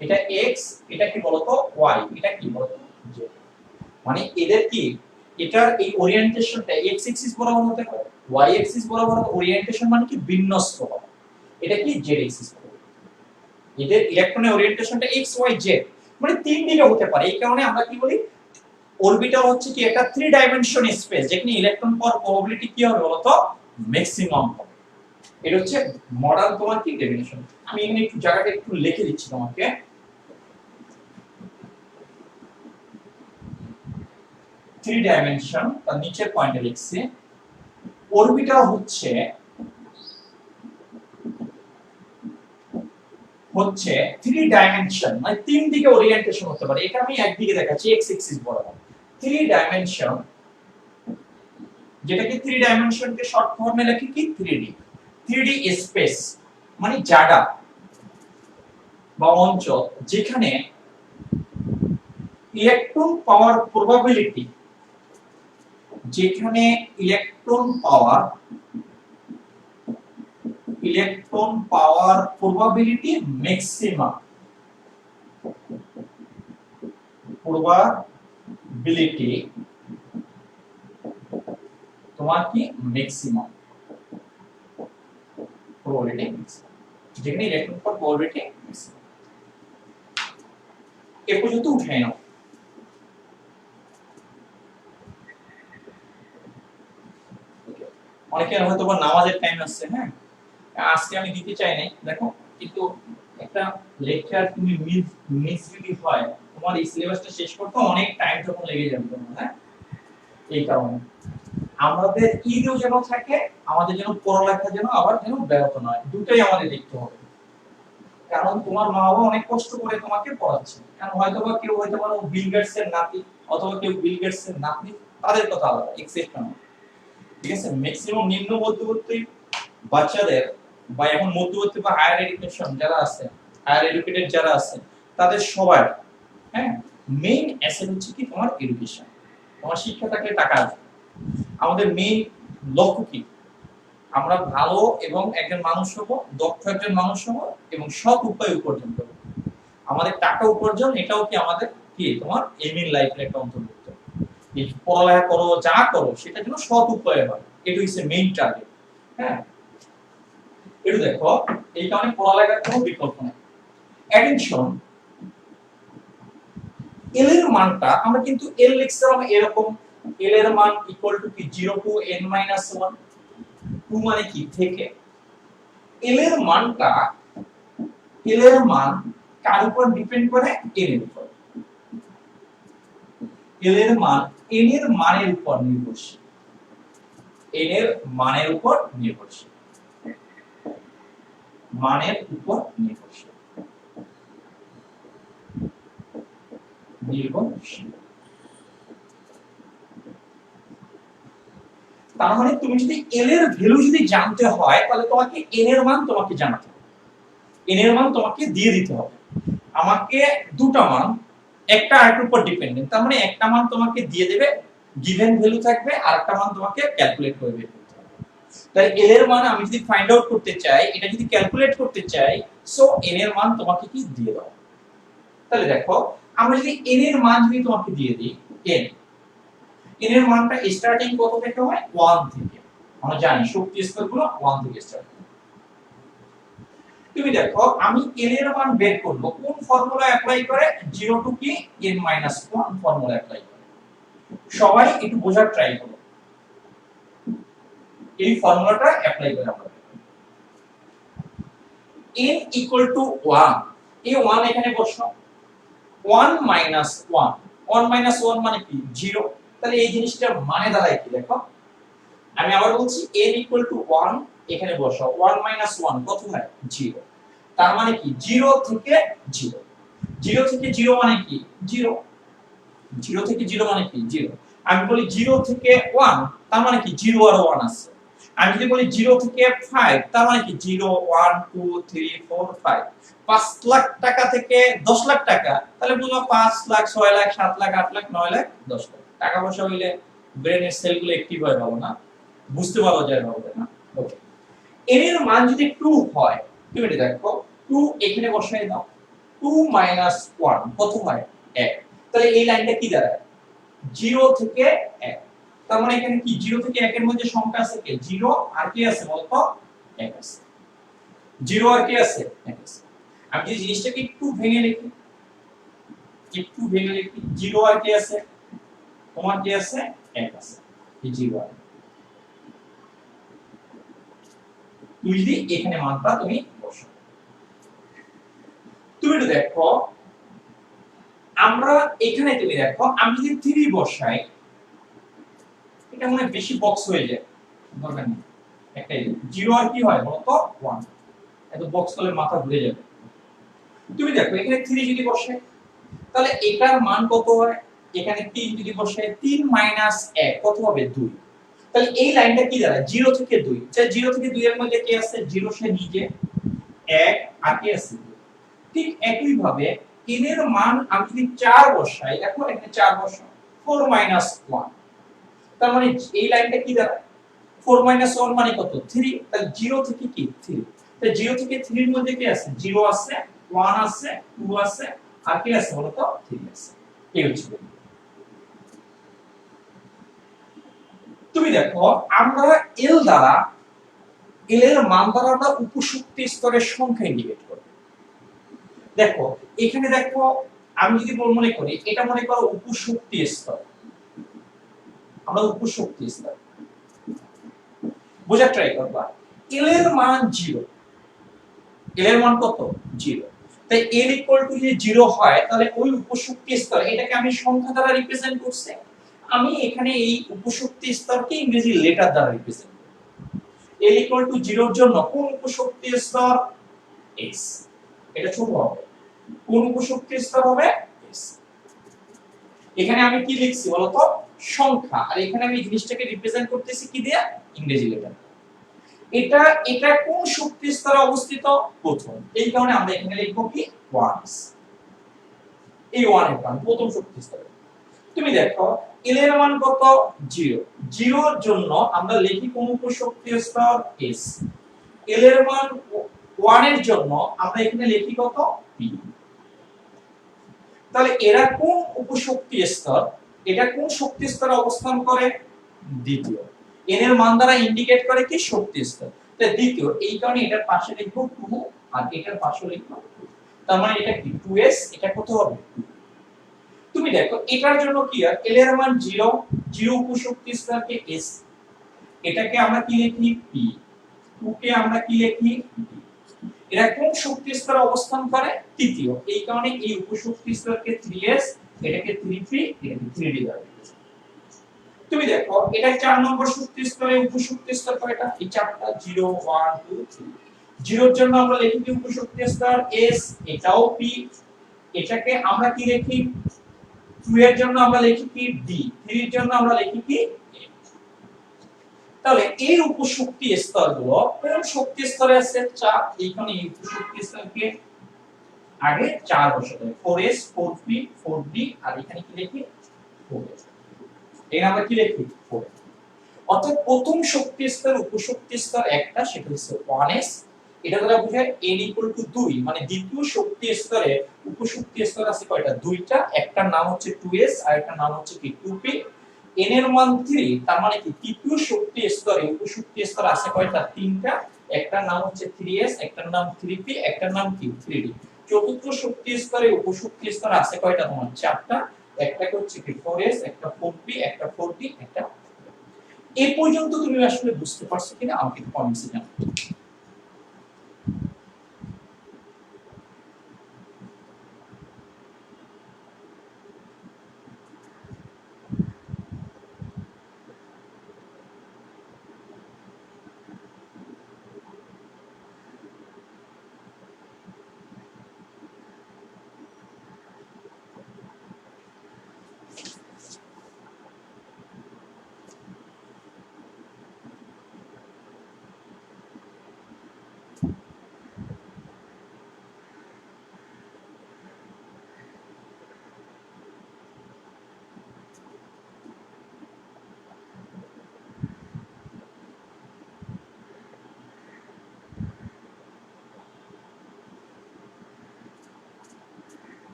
এটা x, এটা কি বলতো y, এটা কি বলতো z। মানে এদের কি এটার এই ওরিয়েন্টেশনটা x এক্সিস বরাবর হতে পারে, y এক্সিস বরাবর। ওরিয়েন্টেশন মানে কি বিন্যস্ত হবে। এটা কি z এক্সিস বরাবর। এদের ইলেকট্রনের ওরিয়েন্টেশনটা x y z মানে তিন দিকে হতে পারে। এই কারণে আমরা কি বলি অরবিটাল হচ্ছে কি একটা 3 ডাইমেনশন স্পেস, যেখানে ইলেকট্রন পাওয়ার প্রবাবিলিটি কি হবে বলতো ম্যাক্সিমাম হবে। এটা হচ্ছে মডার্ন তোমার কি ডেফিনিশন। আমি এখানে একটু জায়গাটা একটু লিখে দিচ্ছি তোমাকে। 3 ডাইমেনশন তার নিচের পয়েন্টে লিখছি, অরবিটাল হচ্ছে 3 ডাইমেনশন মানে তিন দিকে ওরিয়েন্টেশন হতে পারে। এটা আমি একদিকে দেখাচ্ছি x এক্সিস বরাবর। 3 ডাইমেনশন, যেটাকে 3 ডাইমেনশনকে শর্ট ফর্মে লিখি কি 3D। 3D স্পেস মানে জায়গা বা অঞ্চল যেখানে ইলেকট্রন পাওয়ার প্রবাবিলিটি, যেখানে ইলেকট্রন পাওয়ার প্রবাবিলিটি ম্যাক্সিমাম, প্রবাবিলিটি তোমার কি ম্যাক্সিমাম, প্রবাবিলিটি ম্যাক্সিমাম, যেখানে ইলেকট্রন পাওয়ার প্রবাবিলিটি ম্যাক্সিমাম। এ পর্যন্ত উঠে নাও। অনেকের হয়তো বা নামাজের টাইম আসছে, হ্যাঁ আজকে আমি দিতে চাই নাই দেখো, কিন্তু একটা লেকচার তুমি মিস যদি হয় তোমার এই সিলেবাসটা শেষ করতে অনেক টাইম যখন লেগে যাবে তোমার, হ্যাঁ এই কারণে আমাদের ঈদও যেন থাকে, আমাদের যেন পড়ালেখা যেন আবার যেন ব্যাহত নয়, দুটোই আমাদের দেখতে হবে। কারণ তোমার মা বাবা অনেক কষ্ট করে তোমাকে পড়াচ্ছে, কারণ হয়তোবা কেউ হয়তোবা বিল গেটস এর নাতি অথবা কেউ বিল গেটস এর নাতনি, তাদের কথা আলাদা এক্সেপশন, ঠিক আছে। ম্যাক্সিমাম নিম্ন মধ্যবর্তী বাচ্চাদের বা এখন মধ্যবর্তী বা হায়ার এডুকেশন যারা আছে, হায়ার এডুকেটেড যারা আছে, তাদের সবার হ্যাঁ মেইন অ্যাসেট হচ্ছে কি তোমার এডুকেশন। তোমার শিক্ষা থাকলে টাকা আসবে। আমাদের মেইন লক্ষ্য কি, আমরা ভালো এবং একজন মানুষ হব, দক্ষ একজন মানুষ হব এবং সৎ উপায়ে উপার্জন করব। আমাদের টাকা উপার্জন এটাও কি আমাদের কি তোমার এম ইন লাইফের একটা অন্তর্ভুক্ত। এই পড়ালেখা করো যা করো সেটা যেন সৎ উপায়ে হয়, এটা হচ্ছে মেইন টার্গেট। হ্যাঁ এটা দেখো, এই কারণে পড়ালেখার কোনো বিকল্প নেই। অ্যাটেনশন, এল এর মানটা আমরা কিন্তু এল লিখছিলাম এরকম, এল এর মান ইকুয়াল টু কি 0 টু n - 1, 2 মানে কি থেকে। এল এর মানটা, এল এর মান কার উপর ডিপেন্ড করে, n এর উপর। এল এর মান n এর মানের উপর নির্ভরশীল, n এর মানের উপর নির্ভরশীল, মানের উপর নির্ভরশীল, নির্ভরশীল। তার মানে তুমি যদি এল এর ভ্যালু যদি জানতে হয় তাহলে তোমাকে n এর মান তোমাকে জানাতে হবে, n এর মান তোমাকে দিয়ে দিতে হবে। আমাকে দুটো মান, একটা আরেকটার উপর ডিপেন্ডেন্ট, তার মানে একটা মান তোমাকে দিয়ে দেবে গিভেন ভ্যালু থাকবে, আর একটা মান তোমাকে ক্যালকুলেট করে বের করতে হবে। তাই এল এর মান আমি যদি ফাইন্ড আউট করতে চাই, এটা যদি ক্যালকুলেট করতে চাই, সো n এর মান তোমাকে কি দিয়ে দাও। তাহলে দেখো আমরা যদি n এর মান যদি তোমাকে দিয়ে দিই, n এর মানটা স্টার্টিং কত থেকে হয় 1 থেকে, আমরা জানি শক্তি স্তরগুলো 1 থেকে স্টার্ট। তুমি দেখো আমি n এর মান বের করব কোন ফর্মুলা অ্যাপ্লাই করে, 0 টু কি n - 1 ফর্মুলা অ্যাপ্লাই করে। সবাই একটু বোঝার ট্রাই করো, এই ফর্মুলাটা অ্যাপ্লাই করে আমরা n ইকুয়াল টু 1, এই 1 এখানে বসাও, 1 - 1, 1 - 1 মানে কি 0। তাহলে এই জিনিসটার মানে দাঁড়ায় কি দেখো, আমি আবার বলছি n ইকুয়াল টু 1 এখানে বসাও 1 1 কত হয় 0। তার মানে কি 0 থেকে 0, 0 থেকে 0 মানে কি 0, 0 থেকে 0 মানে কি 0। আমি বলি 0 থেকে 1 তার মানে কি 0 আর 1 আছে। আমি যদি বলি 0 থেকে 5 তার মানে কি 0 1 2 3 4 5। 5 লাখ টাকা থেকে 10 লাখ টাকা, তাহলে বুঝো 5 লাখ 6 লাখ 7 লাখ 8 লাখ 9 লাখ 10 লাখ টাকা পয়সা হইলে ব্রেনের সেলগুলো অ্যাক্টিভ হয়, ভালো না, বুঝতে পারা যায় ভালো না। ওকে, n এর মান যদি 2 হয়, তুমি এটা দেখো 2 এখানে বসাই দাও, 2 1 কত হয় 1। তাহলে এই লাইনটা কি দাঁড়ায় 0 থেকে 1। তার মানে এখানে কি 0 থেকে 1 এর মধ্যে সংখ্যা আছে কি 0 আর কি আছে বলতো 1 আছে। 0 আর কি আছে 1 আছে। আমি এই জিনিসটাকে একটু ভেঙে লিখি, 0 আর কি আছে তোমার কি আছে 1 আছে, এই 0 আর তুই যদি এখানে মানটা তুমি বসাও। তুমি একটু দেখো আমরা এখানে, তুমি দেখো আমি যদি 3 বসাই, এটা মনে বেশি বক্স হয়ে যায়, দরকার নেই একটাই 0 আর কি হয় বলতো 1, এত বক্স করলে মাথা ঘুরে যাবে। তুমি দেখো এখানে 3 যদি বসাই তাহলে এটার মান কত হয়, এখানে 3 যদি বসাই 3 1 কত হবে 2। তাহলে এই লাইনটা কি দাঁড়ায় 0 থেকে 2, যে 0 থেকে 2 এর মধ্যে কি আছে 0 সে নিজে 1 আর কি আছে 2। ঠিক একই ভাবে n এর মান আমি যদি 4 বসাই, দেখো এখানে 4 বসাও 4 1, তার মানে এই লাইনটা কি দাঁড়ায় 4 1 মানে কত 3। তাহলে 0 থেকে কি 3, তাহলে 0 থেকে 3 এর মধ্যে কি আছে 0 আছে 1 আছে 2 আছে আর কি আছে বলতো 3 আছে। এই হচ্ছে তুমি দেখো আমরা l দ্বারা, l এর মান দ্বারা আমরা উপশক্তি স্তরের সংখ্যা ইন্ডিকেট করব। দেখো এখানে দেখো আমি যদি মনে করি এটা মনে করো উপশক্তি স্তর, আমরা উপশক্তি স্তর বোঝার ট্রাই করবা। l এর মান 0, l এর মান কত 0, তাই l যদি 0 হয় তাহলে ওই উপশক্তি স্তর, এটাকে আমি সংখ্যা দ্বারা রিপ্রেজেন্ট করছি, আমি এখানে এই উপশক্তি স্তরকে ইংরেজি লেটার দ্বারা রিপ্রেজেন্ট করব। l 0 এর জন্য কোন উপশক্তি স্তর s, এটা ছোট হবে, কোন উপশক্তি স্তর হবে s। এখানে আমি কি লিখছি বলতো সংখ্যা, আর এখানে আমি জিনিসটাকে রিপ্রেজেন্ট করতেছি কি দিয়ে ইংরেজি লেটার। এটা এটা কোন শক্তি স্তরে অবস্থিত প্রথম, এই কারণে আমরা এখানে লিখব কি 1, এই 1 এর মান প্রথম শক্তি স্তরে। তুমি দেখো l এর মান কত 0, 0 এর জন্য আমরা লিখি কোন উপশক্তি স্তর s। l এর মান 1 এর জন্য আমরা এখানে লিখি কত p। তাহলে এরা কোন উপশক্তি স্তর, এটা কোন শক্তি স্তরে অবস্থান করে দ্বিতীয়, n এর মান দ্বারা ইন্ডিকেট করে কি শক্তি স্তর, তাই দ্বিতীয়, এই কারণে এটার পাশে লিখব 2 আর এটার পাশে লিখব 2, তার মানে এটা কি 2s, এটা কত হবে। তুমি দেখো এটার জন্য কি আর l এর মান 0, 0 উপশক্তি স্তরকে s, এটাকে আমরা কি লিখি p, 2 কে আমরা কি লিখি d। এরা কোন শক্তি স্তরে অবস্থান করে তৃতীয়, এই কারণে এই উপশক্তি স্তরকে 3s, এটাকে 3p, এটাকে 3d ধরে। তুমি দেখো এটা 4 নম্বর শক্তি স্তরে উপশক্তি স্তর কয়টা, এই চারটা 0 1 2 3। 0 এর জন্য আমরা লিখি কি উপশক্তি স্তর s, এটাও p, এটাকে আমরা কি লিখি 2 এর জন্য আমরা লিখি কি d, 3 এর জন্য আমরা লিখি কি a। তাহলে এই উপশক্তি স্তরগুলো কোন শক্তি স্তরে আছে 4, এইখানে এই উপশক্তি স্তরকে আগে 4 বসাতে হবে, 4s 4p 4d আর এখানে কি লিখি 4s, এখানে আমরা কি লিখি 4। অর্থাৎ প্রথম শক্তি স্তর উপশক্তি স্তর একটা, সেটা হচ্ছে 1s, এটা দ্বারা বোঝায় n 2, মানে দ্বিতীয় শক্তি স্তরে উপশক্তি স্তর আছে কয়টা দুইটা, একটার নাম হচ্ছে 2s আর একটার নাম হচ্ছে কি 2p। n এর মান 3, তার মানে কি তৃতীয় শক্তি স্তরে উপশক্তি স্তর আছে কয়টা তিনটা, একটার নাম হচ্ছে 3s, একটার নাম 3p, একটার নাম কি 3d। চতুর্থ শক্তি স্তরে উপশক্তি স্তর আছে কয়টা তোমার চারটা, একটা হচ্ছে কি 4s, একটা 4p, একটা 4d, একটা। এই পর্যন্ত তুমি আসলে বুঝতে পারছো কিনা আমাকে কমেন্টসে জানাও।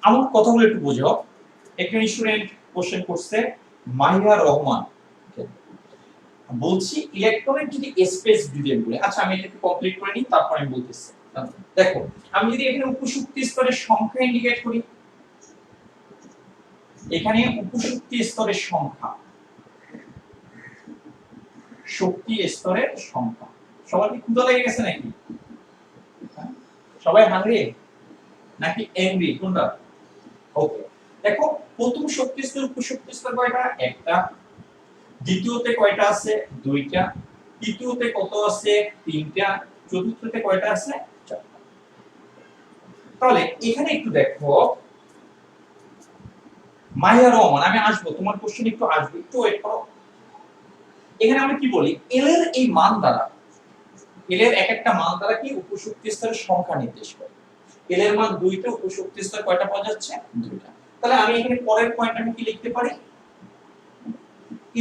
আমার কথাগুলো একটু বোঝো। একটা স্টুডেন্ট কোশ্চেন করছে, মাহিয়া রহমান বলছি ইলেকট্রনের যদি স্পেস গ্রেডিয়েন্ট বলে, আচ্ছা আমি এটা একটু কমপ্লিট করে নিই তারপর আমি বলতেছি। দেখো আমি যদি এখানে উপশক্তি স্তরের সংখ্যা ইন্ডিকেট করি, এখানে উপশক্তি স্তরের সংখ্যা, শক্তি স্তরের সংখ্যা। সবার কি ক্ষুধা লেগে গেছে নাকি? সবাই হাংরি নাকি এংরি কোনটা? ওকে, দেখো প্রথম শক্তি স্তর উপশক্তি স্তর কয়টা? একটা। দ্বিতীয়তে কয়টা আছে? দুইটা। তৃতীয়তে কত আছে? তিনটা। চতুর্থতে কয়টা আছে? চারটা। তাহলে এখানে একটু দেখো মাহিয়া রহমান, আমি আসবো তোমার কোশ্চেন একটু আসবে, একটু ওয়েট করো। এখানে আমরা কি বলি, এল এর এই মান দ্বারা, এল এর এক একটা মান দ্বারা কি উপশক্তি স্তরের সংখ্যা নির্দেশ করে। এল এর মান 2 তে উপশক্তি স্তর কয়টা পাওয়া যাচ্ছে? 2টা। তাহলে আমি এখানে পরের পয়েন্ট আমি কি লিখতে পারি?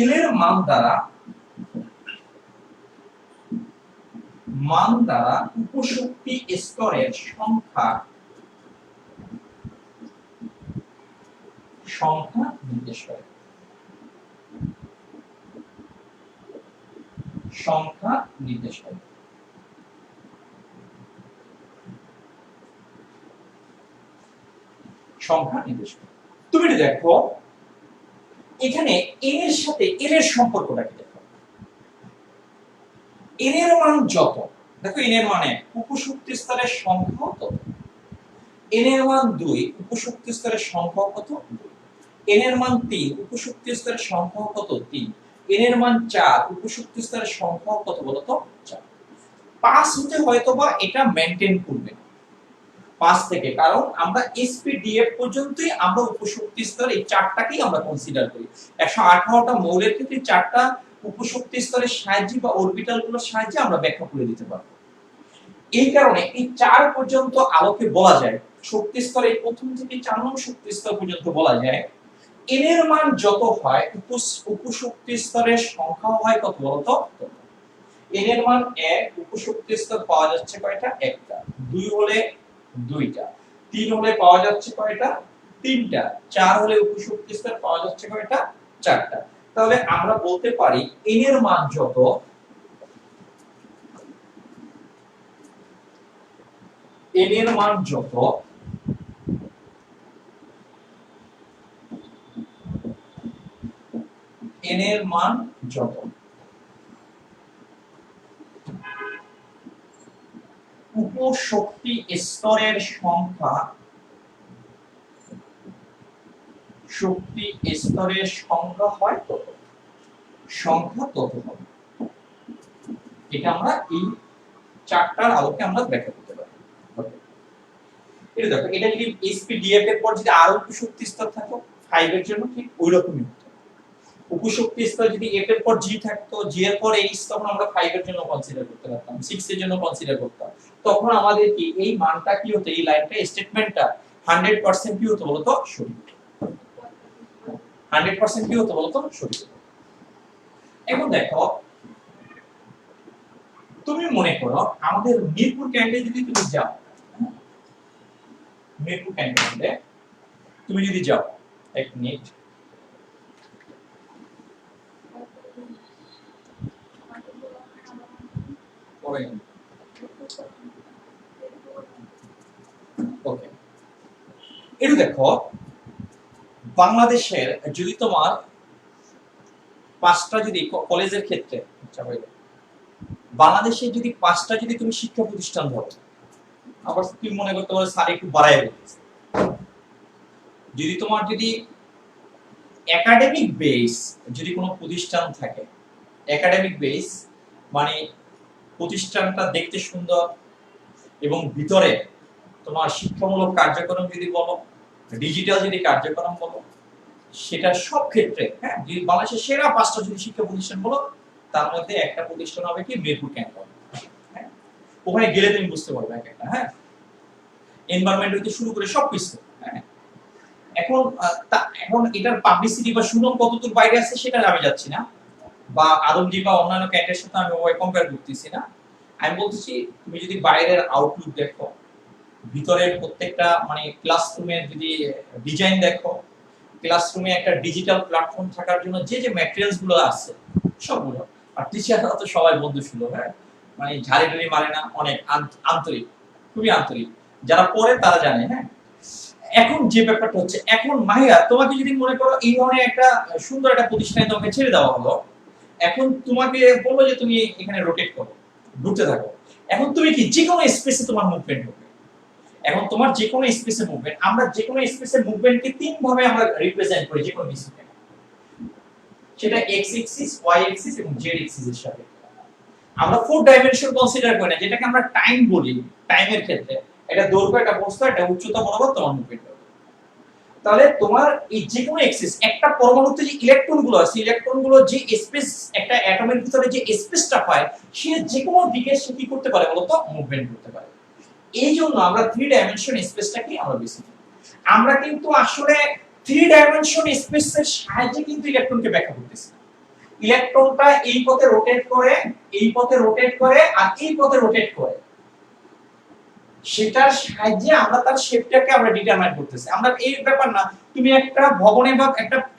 এল এর মান দ্বারা উপশক্তি স্তরের সংখ্যা নির্দেশ করে। সংখ্যা নির্দেশ করে। সংখ্যা নির্দেশ করে। তুমি দেখো এখানে n এর সাথে l এর সম্পর্কটা কি দেখো। n এর মান যত, দেখো n এর মানে উপশক্তি স্তরের সংখ্যা তত। n এর মান 2, উপশক্তি স্তরের সংখ্যা কত? 2। n এর মান 3, উপশক্তি স্তরের সংখ্যা কত? 3। n এর মান 4, উপশক্তি স্তরের সংখ্যা কত বলো তো? 4। 5 হতে হয়তোবা এটা মেইনটেইন করবে 5 থেকে, কারণ আমরা এসপিডিএফ পর্যন্তই আমরা উপশক্তি স্তর এই চারটাকেই আমরা কনসিডার করি। 118টা মৌলের ক্ষেত্রে চারটা উপশক্তি স্তরের সাহায্যে বা অরবিটালগুলোর সাহায্যে আমরা ব্যাখ্যা করে দিতে পারবো। এই কারণে এই 4 পর্যন্ত আলোকে বলা যায় শক্তি স্তরে প্রথম থেকে 4 নং শক্তি স্তর পর্যন্ত বলা যায় n এর মান যত হয় উপশক্তি স্তরের সংখ্যা হয় কত বলতো? n এর মান 1, উপশক্তি স্তর পাওয়া যাচ্ছে কয়টা? একটা। 2 হলে 2টা। 3 হলে পাওয়া যাচ্ছে কয়টা? 3টা। 4 হলে উপশক্তি স্তর পাওয়া যাচ্ছে কয়টা? 4টা। তাহলে আমরা বলতে পারি n এর মান যত, n এর মান যত n এর মান যত উপশক্তি স্তরের সংখ্যা, শক্তি স্তরের সংখ্যা হয় তত, সংখ্যা তত হবে। এটা আমরা এই চারটার আলোকে আমরা ব্যাখ্যা করতে পারি। এটা দেখো, এটা যদি এসপিডিএফ এর পর যদি আরো উপশক্তি স্তর থাকতো 5 এর জন্য ঠিক ওই রকমই হতো। উপশক্তি স্তর যদি f এর পর g থাকতো, g এর পর h, তখন আমরা 5 এর জন্য কনসিডার করতে পারতাম, 6 এর জন্য কনসিডার করতাম। তখন আমাদের কি এই মানটা কি হতো, এই লাইনটা স্টেটমেন্টটা 100% কি হতো বলতো? সঠিক। 100% কি হতো বলতো? সঠিক। এখন দেখো তুমি মনে করো আমাদের মিরপুর ক্যান্টনে যদি তুমি যাও, মিরপুর ক্যান্টনে তুমি যদি যাও, এক মিনিট, ওকে, এটা দেখো বাংলাদেশের যদি তোমার 5টা যদি কলেজের ক্ষেত্রে, বাংলাদেশে যদি 5টা যদি তুমি শিক্ষা প্রতিষ্ঠান ধরো, আবার তুমি মনে করতে পারো স্যার একটু বাড়ায় বলতেছে, যদি তোমার যদি একাডেমিক বেস যদি কোনো প্রতিষ্ঠান থাকে, একাডেমিক বেস মানে প্রতিষ্ঠানটা দেখতে সুন্দর এবং ভিতরে তোমার শিক্ষামূলক কার্যক্রম যদি বলো, ডিজিটাল যদি কার্যক্রম বলো, সেটা সব ক্ষেত্রে, হ্যাঁ, যদি বাংলাদেশের সেরা 5টা যদি শিক্ষা প্রতিষ্ঠান বলো, তার মধ্যে একটা প্রতিষ্ঠান হবে কি মিরপুর ক্যান্টন। হ্যাঁ, ওখানে গেলে তুমি বুঝতে পারবে এক একটা, হ্যাঁ, এনভায়রনমেন্ট হইতে শুরু করে সবকিছু। হ্যাঁ, এখন এটার পাবলিসিটি বা সুনাম কতদূর বাইরে আছে সেটা আমি যাচ্ছি না, বা আদমজি বা অন্যান্য ক্যান্টের সাথে আমি ওই কম্পেয়ার করতেছি না। আমি বলতেছি তুমি যদি বাইরের আউটলুক দেখো, ভিতরের প্রত্যেকটা মানে ক্লাসরুমের যদি ডিজাইন দেখো, ক্লাসরুমে একটা ডিজিটাল প্ল্যাটফর্ম থাকার জন্য যে যে ম্যাটেরিয়ালস গুলো আছে সবগুলো, আর টিচাররা তো সবাই বন্ধুসুলভ, হ্যাঁ মানে ঝাড়ি মারে না, অনেক আন্তরিক, খুবই আন্তরিক, যারা পড়ে তারা জানে। হ্যাঁ, এখন যে ব্যাপারটা হচ্ছে, এখন মাহিয়া তোমাকে যদি মনে করো এই ধরনের একটা সুন্দর একটা প্রতিষ্ঠানে তোমাকে ছেড়ে দেওয়া হলো, এখন তোমাকে বললো যে তুমি এখানে রোটেট করো, ঘুরতে থাকো, এখন তুমি কি যে কোনো স্পেসে তোমার মুভমেন্ট হবে। এখন তোমার যে কোনো স্পেসে মুভমেন্ট, আমরা যে কোনো স্পেসের মুভমেন্টকে তিন ভাবে আমরা রিপ্রেজেন্ট করি যে কোনো ডিসিপ্লিনে, সেটা এক্স এক্সিস, ওয়াই এক্সিস এবং জেড এক্সিস এর সাথে। আমরা ফোর ডাইমেনশন কনসিডার করি না, যেটাকে আমরা টাইম বলি। টাইমের ক্ষেত্রে এটা দৈর্ঘ্য, একটা বস্তু, একটা উচ্চতা বরাবর তোমার মুভমেন্ট হবে। তাহলে তোমার এই যে কোনো এক্সিস, একটা পরমাণুতে যে ইলেকট্রন গুলো আছে, ইলেকট্রন গুলো যে স্পেস, একটা অ্যাটমের ভিতরে যে স্পেসটা পায়, সে যে কোনো দিকে সে কি করতে পারে বলতো, মুভমেন্ট করতে পারে। এই জন্য আমরা থ্রি ডাইমেনশন স্পেসটাকে আমরা বেশি করি। আমরা কিন্তু আসলে থ্রি ডাইমেনশন স্পেসের সাহায্যে কিন্তু ইলেকট্রনকে ব্যাখ্যা করতেছি। ইলেকট্রনটা এই পথে রোটেট করে, এই পথে রোটেট করে, আর এই পথে রোটেট করে, সেটার সাহায্যে আমরা তার শেপটাকে আমরা ডিটারমাইন করতেছি। আমরা এই ব্যাপার না, তুমি একটা ভবনে বা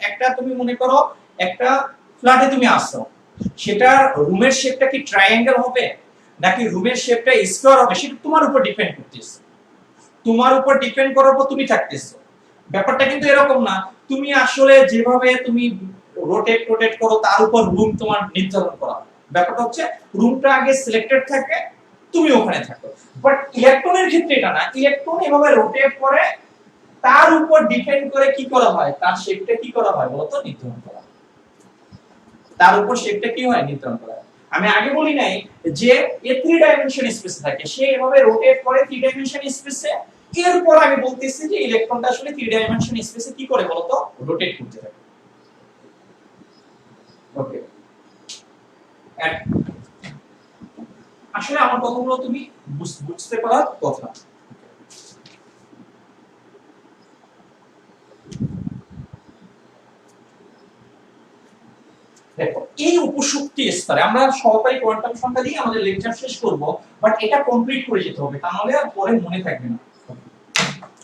একটা তুমি মনে করো একটা ফ্ল্যাটে তুমি আসছো, সেটার রুমের শেপটা কি ট্রায়াঙ্গেল হবে নাকি রুমের শেপটা স্কয়ার হবে, সেটা তোমার উপর ডিপেন্ড করতেছে। তোমার উপর ডিপেন্ড করার পর তুমি থাকতেছো। ব্যাপারটা কিন্তু এরকম না তুমি আসলে যেভাবে তুমি রোটেট করো তার উপর রুম তোমার নির্ধারণ করা। ব্যাপারটা হচ্ছে রুমটা আগে সিলেক্টেড থাকে, তুমি ওখানে থাকো। বাট ইলেকট্রনের ক্ষেত্রে এটা না, ইলেকট্রন এভাবে রোটেট করে, তার উপর ডিপেন্ড করে কি করা হয়, তার শেপটা কি করা হয় বলতো, নির্ধারণ করা হয়। তার উপর শেপটা কি হয়, নির্ধারণ করা হয়। আমি আগে বলি নাই যে এ থ্রি ডাইমেনশন স্পেসে থাকে, সে এভাবে রোটেট করে থ্রি ডাইমেনশন স্পেসে। এরপর আমি বলতেছি যে ইলেকট্রনটা আসলে থ্রি ডাইমেনশন স্পেসে কি করে বলতো, রোটেট করতে থাকে। ওকে, আসলে আমার কথাগুলো তুমি বুঝতে পারার কথা। দেখো এই উপশক্তি স্তরে আমরা সহকারী কোয়ান্টাম সংখ্যা দিয়ে আমাদের লেকচার শেষ করব, বাট এটা কমপ্লিট করে যেতে হবে, তাহলে আর পরে মনে থাকবে না।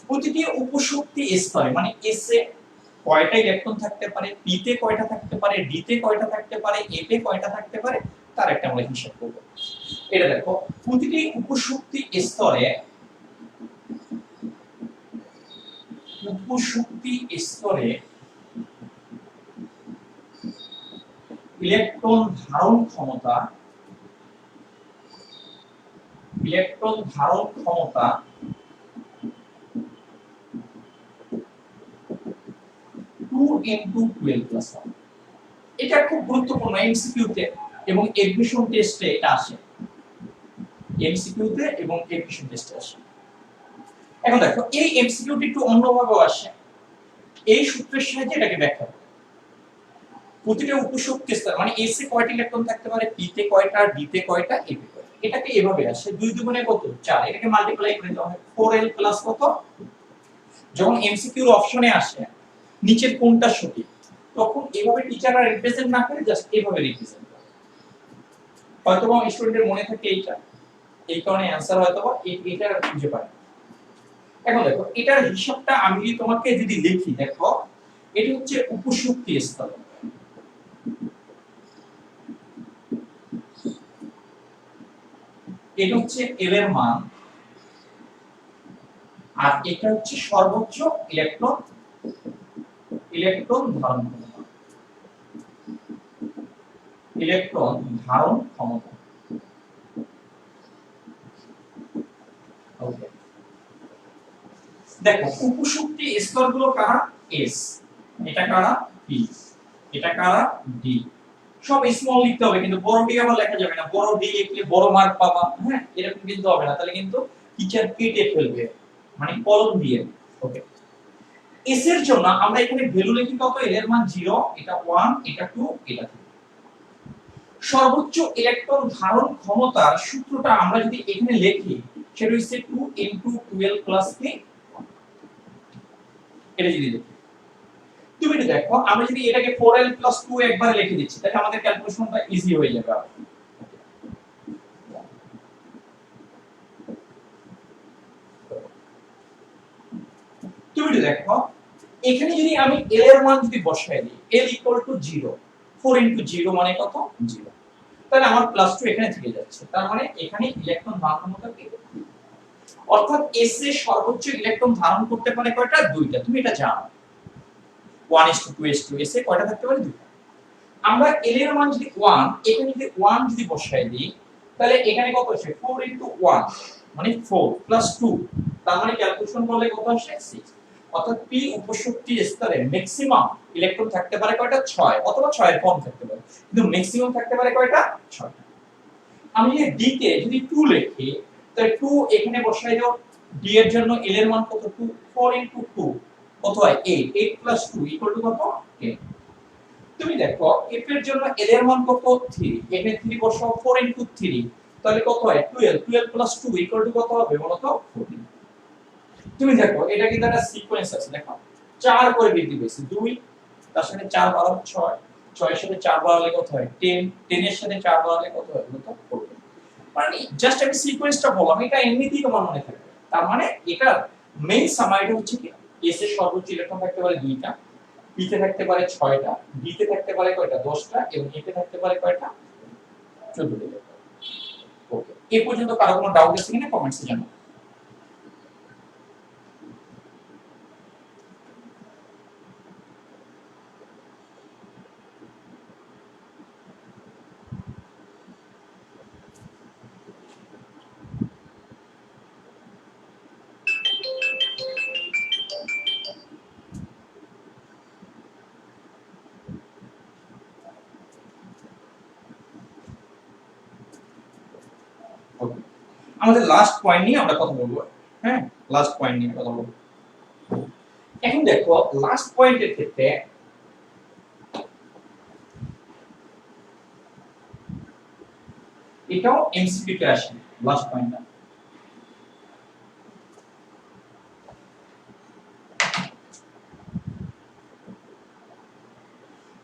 প্রতিটি উপশক্তি স্তরে মানে এস এ কয়টা ইলেকট্রন থাকতে পারে, পি তে কয়টা থাকতে পারে, ডি তে কয়টা থাকতে পারে, এ তে কয়টা থাকতে পারে, তার একটা আমরা হিসাব করব। এটা দেখো প্রতিটি উপশক্তি স্তরে, উপশক্তি স্তরে ইলেকট্রন ধারণ ক্ষমতা, ইলেকট্রন ধারণ ক্ষমতা 2 into 12 plus 1। এটা খুব গুরুত্বপূর্ণ এমসিকিউ তে এবং এডমিশন টেস্টে এটা আসে, এমসিকিউ তে এবং এডমিশন টেস্টে আসে। এখন দেখো এই এমসিকিউটি একটু অন্যভাবে আসে, এই সূত্রের সাহায্যে এটাকে ব্যাখ্যা করে। প্রতিটা উপশক্তি স্তর মানে এস এ কয়টা ইলেকট্রন থাকতে পারে, পি তে কয়টা, ডি তে কয়টা, এ তে কয়টা, এটাকে এভাবে আসে 2 দুগুণে কত 4, এটাকে মাল্টিপ্লাই করে দেওয়া হয় 4l প্লাস কত। যখন এমসিকিউর অপশনে আসে নিচের কোনটা সঠিক, তখন এভাবে টিচাররা রিপ্রেজেন্ট না করে জাস্ট এভাবে রিপ্রেজেন্ট করে। হয়তোবা স্টুডেন্টের মনে থাকে এইটা, এই কারণে অ্যানসার হয়তোবা এটা খুঁজে পায়। এখন দেখো এটার হিসাবটা আমি যদি তোমাকে যদি লিখি, দেখো এটা হচ্ছে উপশক্তি স্তর, এটা হচ্ছে এল এর মান, আর এটা হচ্ছে সর্বোচ্চ ইলেকট্রন ধারণ ক্ষমতা, ইলেকট্রন ধারণ ক্ষমতা। ওকে, দেখো উপশক্তি স্তরগুলো কারা, এস, এটা কারা, পি, এটা কারা, ডি। সব স্মল লিখতে হবে, কিন্তু বড় ডি আবার লেখা যাবে না, বড় ডি লিখলে বড় মার্ক পাবা, হ্যাঁ এরকম কিন্তু হবে না, তাহলে কিন্তু টিচার কেটে ফেলবে, মানে কলম দিয়ে। ওকে, এস এর জন্য আমরা এখানে ভ্যালু লিখি কত, এল এর মান 0, এটা 1, এটা 2, এটা 3। সর্বোচ্চ ইলেকট্রন ধারণ ক্ষমতার সূত্রটা আমরা যদি এখানে লিখি, সেটা হচ্ছে 2 into 12 plus 3। এটা যদি লিখি, তুমি এটা দেখো, আমরা যদি এটাকে 4l plus 2 একবারে লিখে দিচ্ছি, তাহলে আমাদের ক্যালকুলেশনটা ইজি হয়ে যাবে। দেখো এখানে যদি আমি l এর মান যদি বসাই দিই l = 0, 4 * 0 মানে কত 0, তাহলে আমার +2 এখানে থেকে যাচ্ছে, তার মানে এখানে ইলেকট্রন ধারণ ক্ষমতা কি, অর্থাৎ s এর সর্বোচ্চ ইলেকট্রন ধারণ করতে পারে কয়টা, দুইটা, তুমি এটা জানো 1:2:2 s এ কয়টা থাকতে পারে, দুইটা। আমরা l এর মান যদি 1, এখানে যদি 1 যদি বসাই দিই তাহলে এখানে কত আসে 4 * 1 মানে 4 + 2, তার মানে ক্যালকুলেশন করলে কত আসে 6, অর্থাৎ p উপশক্তি স্তরে ম্যাক্সিমাম ইলেকট্রন থাকতে পারে কয়টা, 6 অথবা 6 এর কম থাকতে পারে, কিন্তু ম্যাক্সিমাম থাকতে পারে কয়টা, 6টা। আমি যদি d তে যদি 2 লিখি তাহলে 2 এখানে বসাই দাও, d এর জন্য l এর মান কত, 2, 4 * 2 কত হয় 8, 8 + 2 = কত 10। তুমি দেখো f এর জন্য l এর মান কত 3, এখানে 3 বসাও, 4 * 3 তাহলে কত হয় 12, 12 + 2 = কত হবে বলো তো 14। তুমি দেখো এটা কিন্তু একটা সিকোয়েন্স আছে, দেখো 4 করে বৃদ্ধি পেয়েছে, 2 তার সাথে 4 বাড়াও 6, 6 এর সাথে 4 বাড়ালে কত হয় 10, 10 এর সাথে 4 বাড়ালে কত হয় বলো তো 14। মানে জাস্ট আমি সিকোয়েন্সটা বললাম, এটা এমনিতেই তোমার মনে থাকবে। তার মানে এটা মেইন সামারিটা হচ্ছে কি, s এর সর্বোচ্চ ইলেকট্রন থাকতে পারে 2টা, p তে থাকতে পারে 6টা, d তে থাকতে পারে কয়টা 10টা, এবং a তে থাকতে পারে কয়টা 14টা। ওকে, এই পর্যন্ত কারো কোনো ডাউট আছে কিনা কমেন্টসে জানাও। আমাদের লাস্ট পয়েন্ট নিয়ে আমরা কথা বলবো, হ্যাঁ লাস্ট পয়েন্ট নিয়ে কথা বলবো। এখন দেখো লাস্ট পয়েন্টের ক্ষেত্রে এটাও এমসিকিউ তে আসে, লাস্ট পয়েন্টটা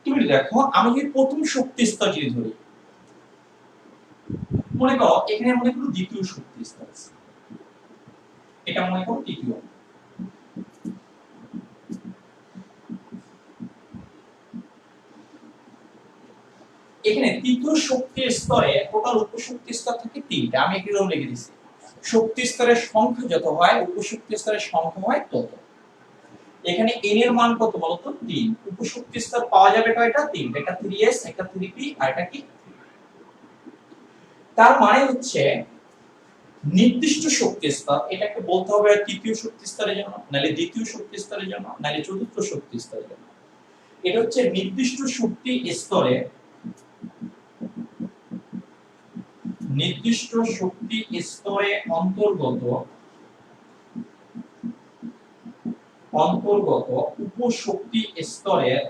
তুমি দেখো, আমি যদি প্রথম শক্তি স্তর যদি ধরি, মনে করো এখানে মনে করো দ্বিতীয় শক্তি স্তর আছে, এটা মনে করো তৃতীয়, এখানে তৃতীয় শক্তি স্তরে টোটাল উপশক্তি স্তর থাকে 3টা, আমি এখানেও লিখে দিয়েছি, শক্তি স্তরের সংখ্যা যত হয় উপশক্তি স্তরের সংখ্যা হয় তত। এখানে n এর মান কত বলতো 3, উপশক্তি স্তর পাওয়া যাবে কয়টা 3, এটা 3s, এটা 3p আর এটা কি, তার মানে হচ্ছে নির্দিষ্ট শক্তি স্তর, এটাকে বলতে হবে তৃতীয় শক্তি স্তরের জন্য, নালে দ্বিতীয় শক্তি স্তরের জন্য, নালে চতুর্থ শক্তি স্তরের জন্য। এটা হচ্ছে নির্দিষ্ট শক্তি স্তরে, নির্দিষ্ট শক্তি স্তরে অন্তর্গত উপশক্তি স্তরের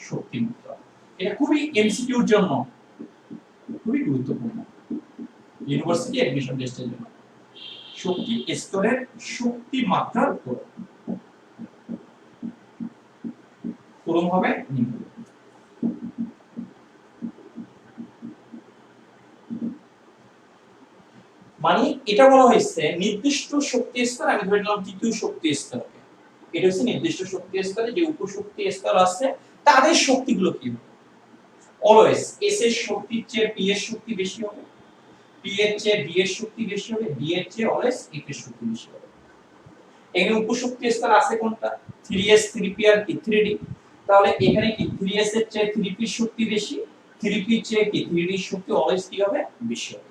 শক্তি মাত্রা। এটা খুবই এমসিকিউর জন্য খুবই গুরুত্বপূর্ণ, ইউনিভার্সিটি অ্যাডমিশন টেস্টের জন্য। শক্তি স্তরের শক্তি মাত্রার উপর পূরণ হবে নিম্ন। মানে এটা বলা হয়েছে নির্দিষ্ট শক্তি স্তর, আমি ধরে নিলাম তৃতীয় শক্তি স্তরকে, এটা হচ্ছে নির্দিষ্ট শক্তি স্তরে যে উপশক্তি স্তর আছে তাদের শক্তিগুলো কি হবে, অলওয়েজ s এর শক্তির চেয়ে p এর শক্তি বেশি হবে, p এর চেয়ে d এর শক্তি বেশি হবে, d এর চেয়ে অলওয়েজ f এর শক্তি বেশি হবে। এখানে উপশক্তি স্তর আছে কোনটা 3s, 3p আর কি 3d, তাহলে এখানে কি 3s এর চেয়ে 3p এর শক্তি বেশি, 3p এর চেয়ে কি 3d এর শক্তি অলওয়েজ কি হবে বেশি হবে।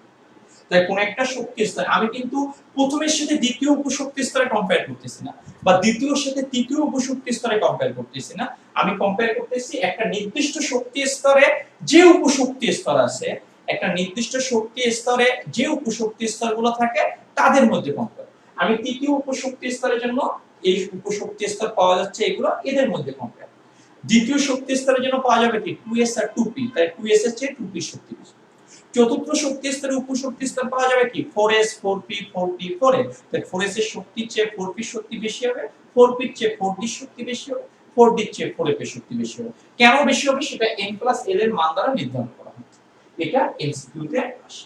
তাই কোন একটা শক্তি স্তর আমি কিন্তু প্রথমের সাথে দ্বিতীয় উপশক্তি স্তরে কম্পেয়ার করতেছি না, বা দ্বিতীয়র সাথে তৃতীয় উপশক্তি স্তরে কম্পেয়ার করতেছি না, আমি কম্পেয়ার করতেছি একটা নির্দিষ্ট শক্তি স্তরে যে উপশক্তি স্তর আছে, একটা নির্দিষ্ট শক্তি স্তরে যে উপশক্তি স্তরগুলো থাকে তাদের মধ্যে কম্পেয়ার। আমি তৃতীয় উপশক্তি স্তরের জন্য এই উপশক্তি স্তর পাওয়া যাচ্ছে এগুলো, এদের মধ্যে কম্পেয়ার। দ্বিতীয় শক্তি স্তরের জন্য পাওয়া যাবে কি 2s আর 2p, তাই 2s এর চেয়ে 2p শক্তি বেশি। চতুর্থ শক্তি স্তরে উপশক্তি স্তর পাওয়া যাবে কি 4s, 4p, 4d, 4s, তাই 4s এর শক্তির চেয়ে 4p শক্তি বেশি হবে, 4p এর চেয়ে 4d শক্তি বেশি হবে, 4d এর চেয়ে 4f এর শক্তি বেশি হবে। কেন বেশি হবে সেটা n + l এর মান দ্বারা নির্ধারণ করা হয়, এটা এমসিকিউ তে আসে।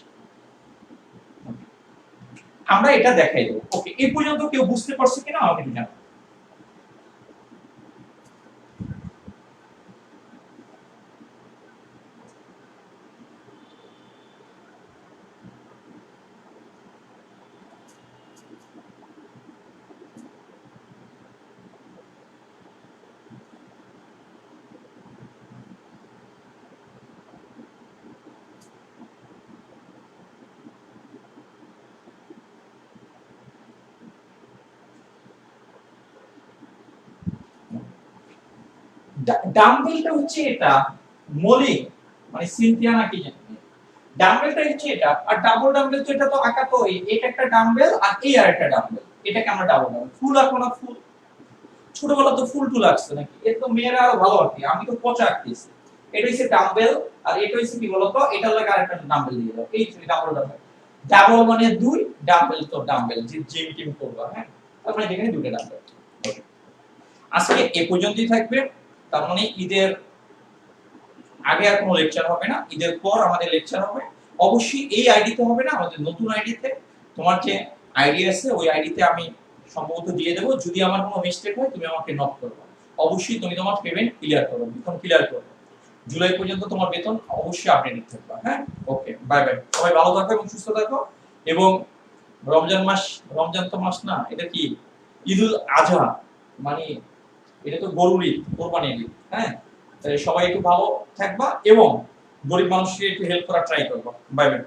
আমরা এটা দেখাই দেবো। ওকে, এই পর্যন্ত কেউ বুঝতে পারছে কিনা আমাকে একটু জানাও। ডাম্বেলটা হচ্ছে এটা মৌলিক, মানে সিনথিয়া নাকি জানি, ডাম্বেলটা হচ্ছে এটা, আর ডাবল ডাম্বেল তো এটা তো আঁকা তো এটা একটা ডাম্বেল আর এই আর একটা ডাম্বেল, এটাকে আমরা ডাবল ডাম্বেল। ফুল আঁকো না, ফুল ছোটবেলা তো ফুল টুল আঁকছে নাকি, এর তো মেয়েরা আরো ভালো আঁকে, আমি তো পচা আঁকতেছি। এটা হচ্ছে ডাম্বেল আর এটা হচ্ছে কি বলতো, এটার লাগে আরেকটা ডাম্বেল দিয়ে দাও, এই ডাবল ডাম্বেল। ডাবল মানে দুই, ডাম্বেল তো ডাম্বেল যে জিম টিম করবা, হ্যাঁ তার মানে এখানে দুটো ডাম্বেল। ওকে, আজকে এ পর্যন্তই থাকবে। তার মানে ঈদের আগে আর কোনো লেকচার হবে না, ঈদের পর আমাদের লেকচার হবে। অবশ্যই এই আইডিতে হবে না, আমাদের নতুন আইডিতে, তোমার যে আইডি আছে ওই আইডিতে আমি সম্ভবত দিয়ে দেবো। যদি আমার কোনো মিস্টেক হয় তুমি আমাকে নক করবে। অবশ্যই তুমি তোমার পেমেন্ট ক্লিয়ার করো, বেতন ক্লিয়ার করো। জুলাই পর্যন্ত তোমার বেতন অবশ্যই আপডেট থাকবে। হ্যাঁ, ওকে, বাই বাই, সবাই ভালো থাকো এবং সুস্থ থাকো। এবং রমজান মাস, রমজান তো মাস না, এটা কি ঈদুল আজহা, মানে এটা তো গরুর ঈদ, কোরবানির ঈদ। হ্যাঁ, সবাই একটু ভালো থাকবা এবং গরিব মানুষকে একটু হেল্প করার ট্রাই করবা। Bye bye.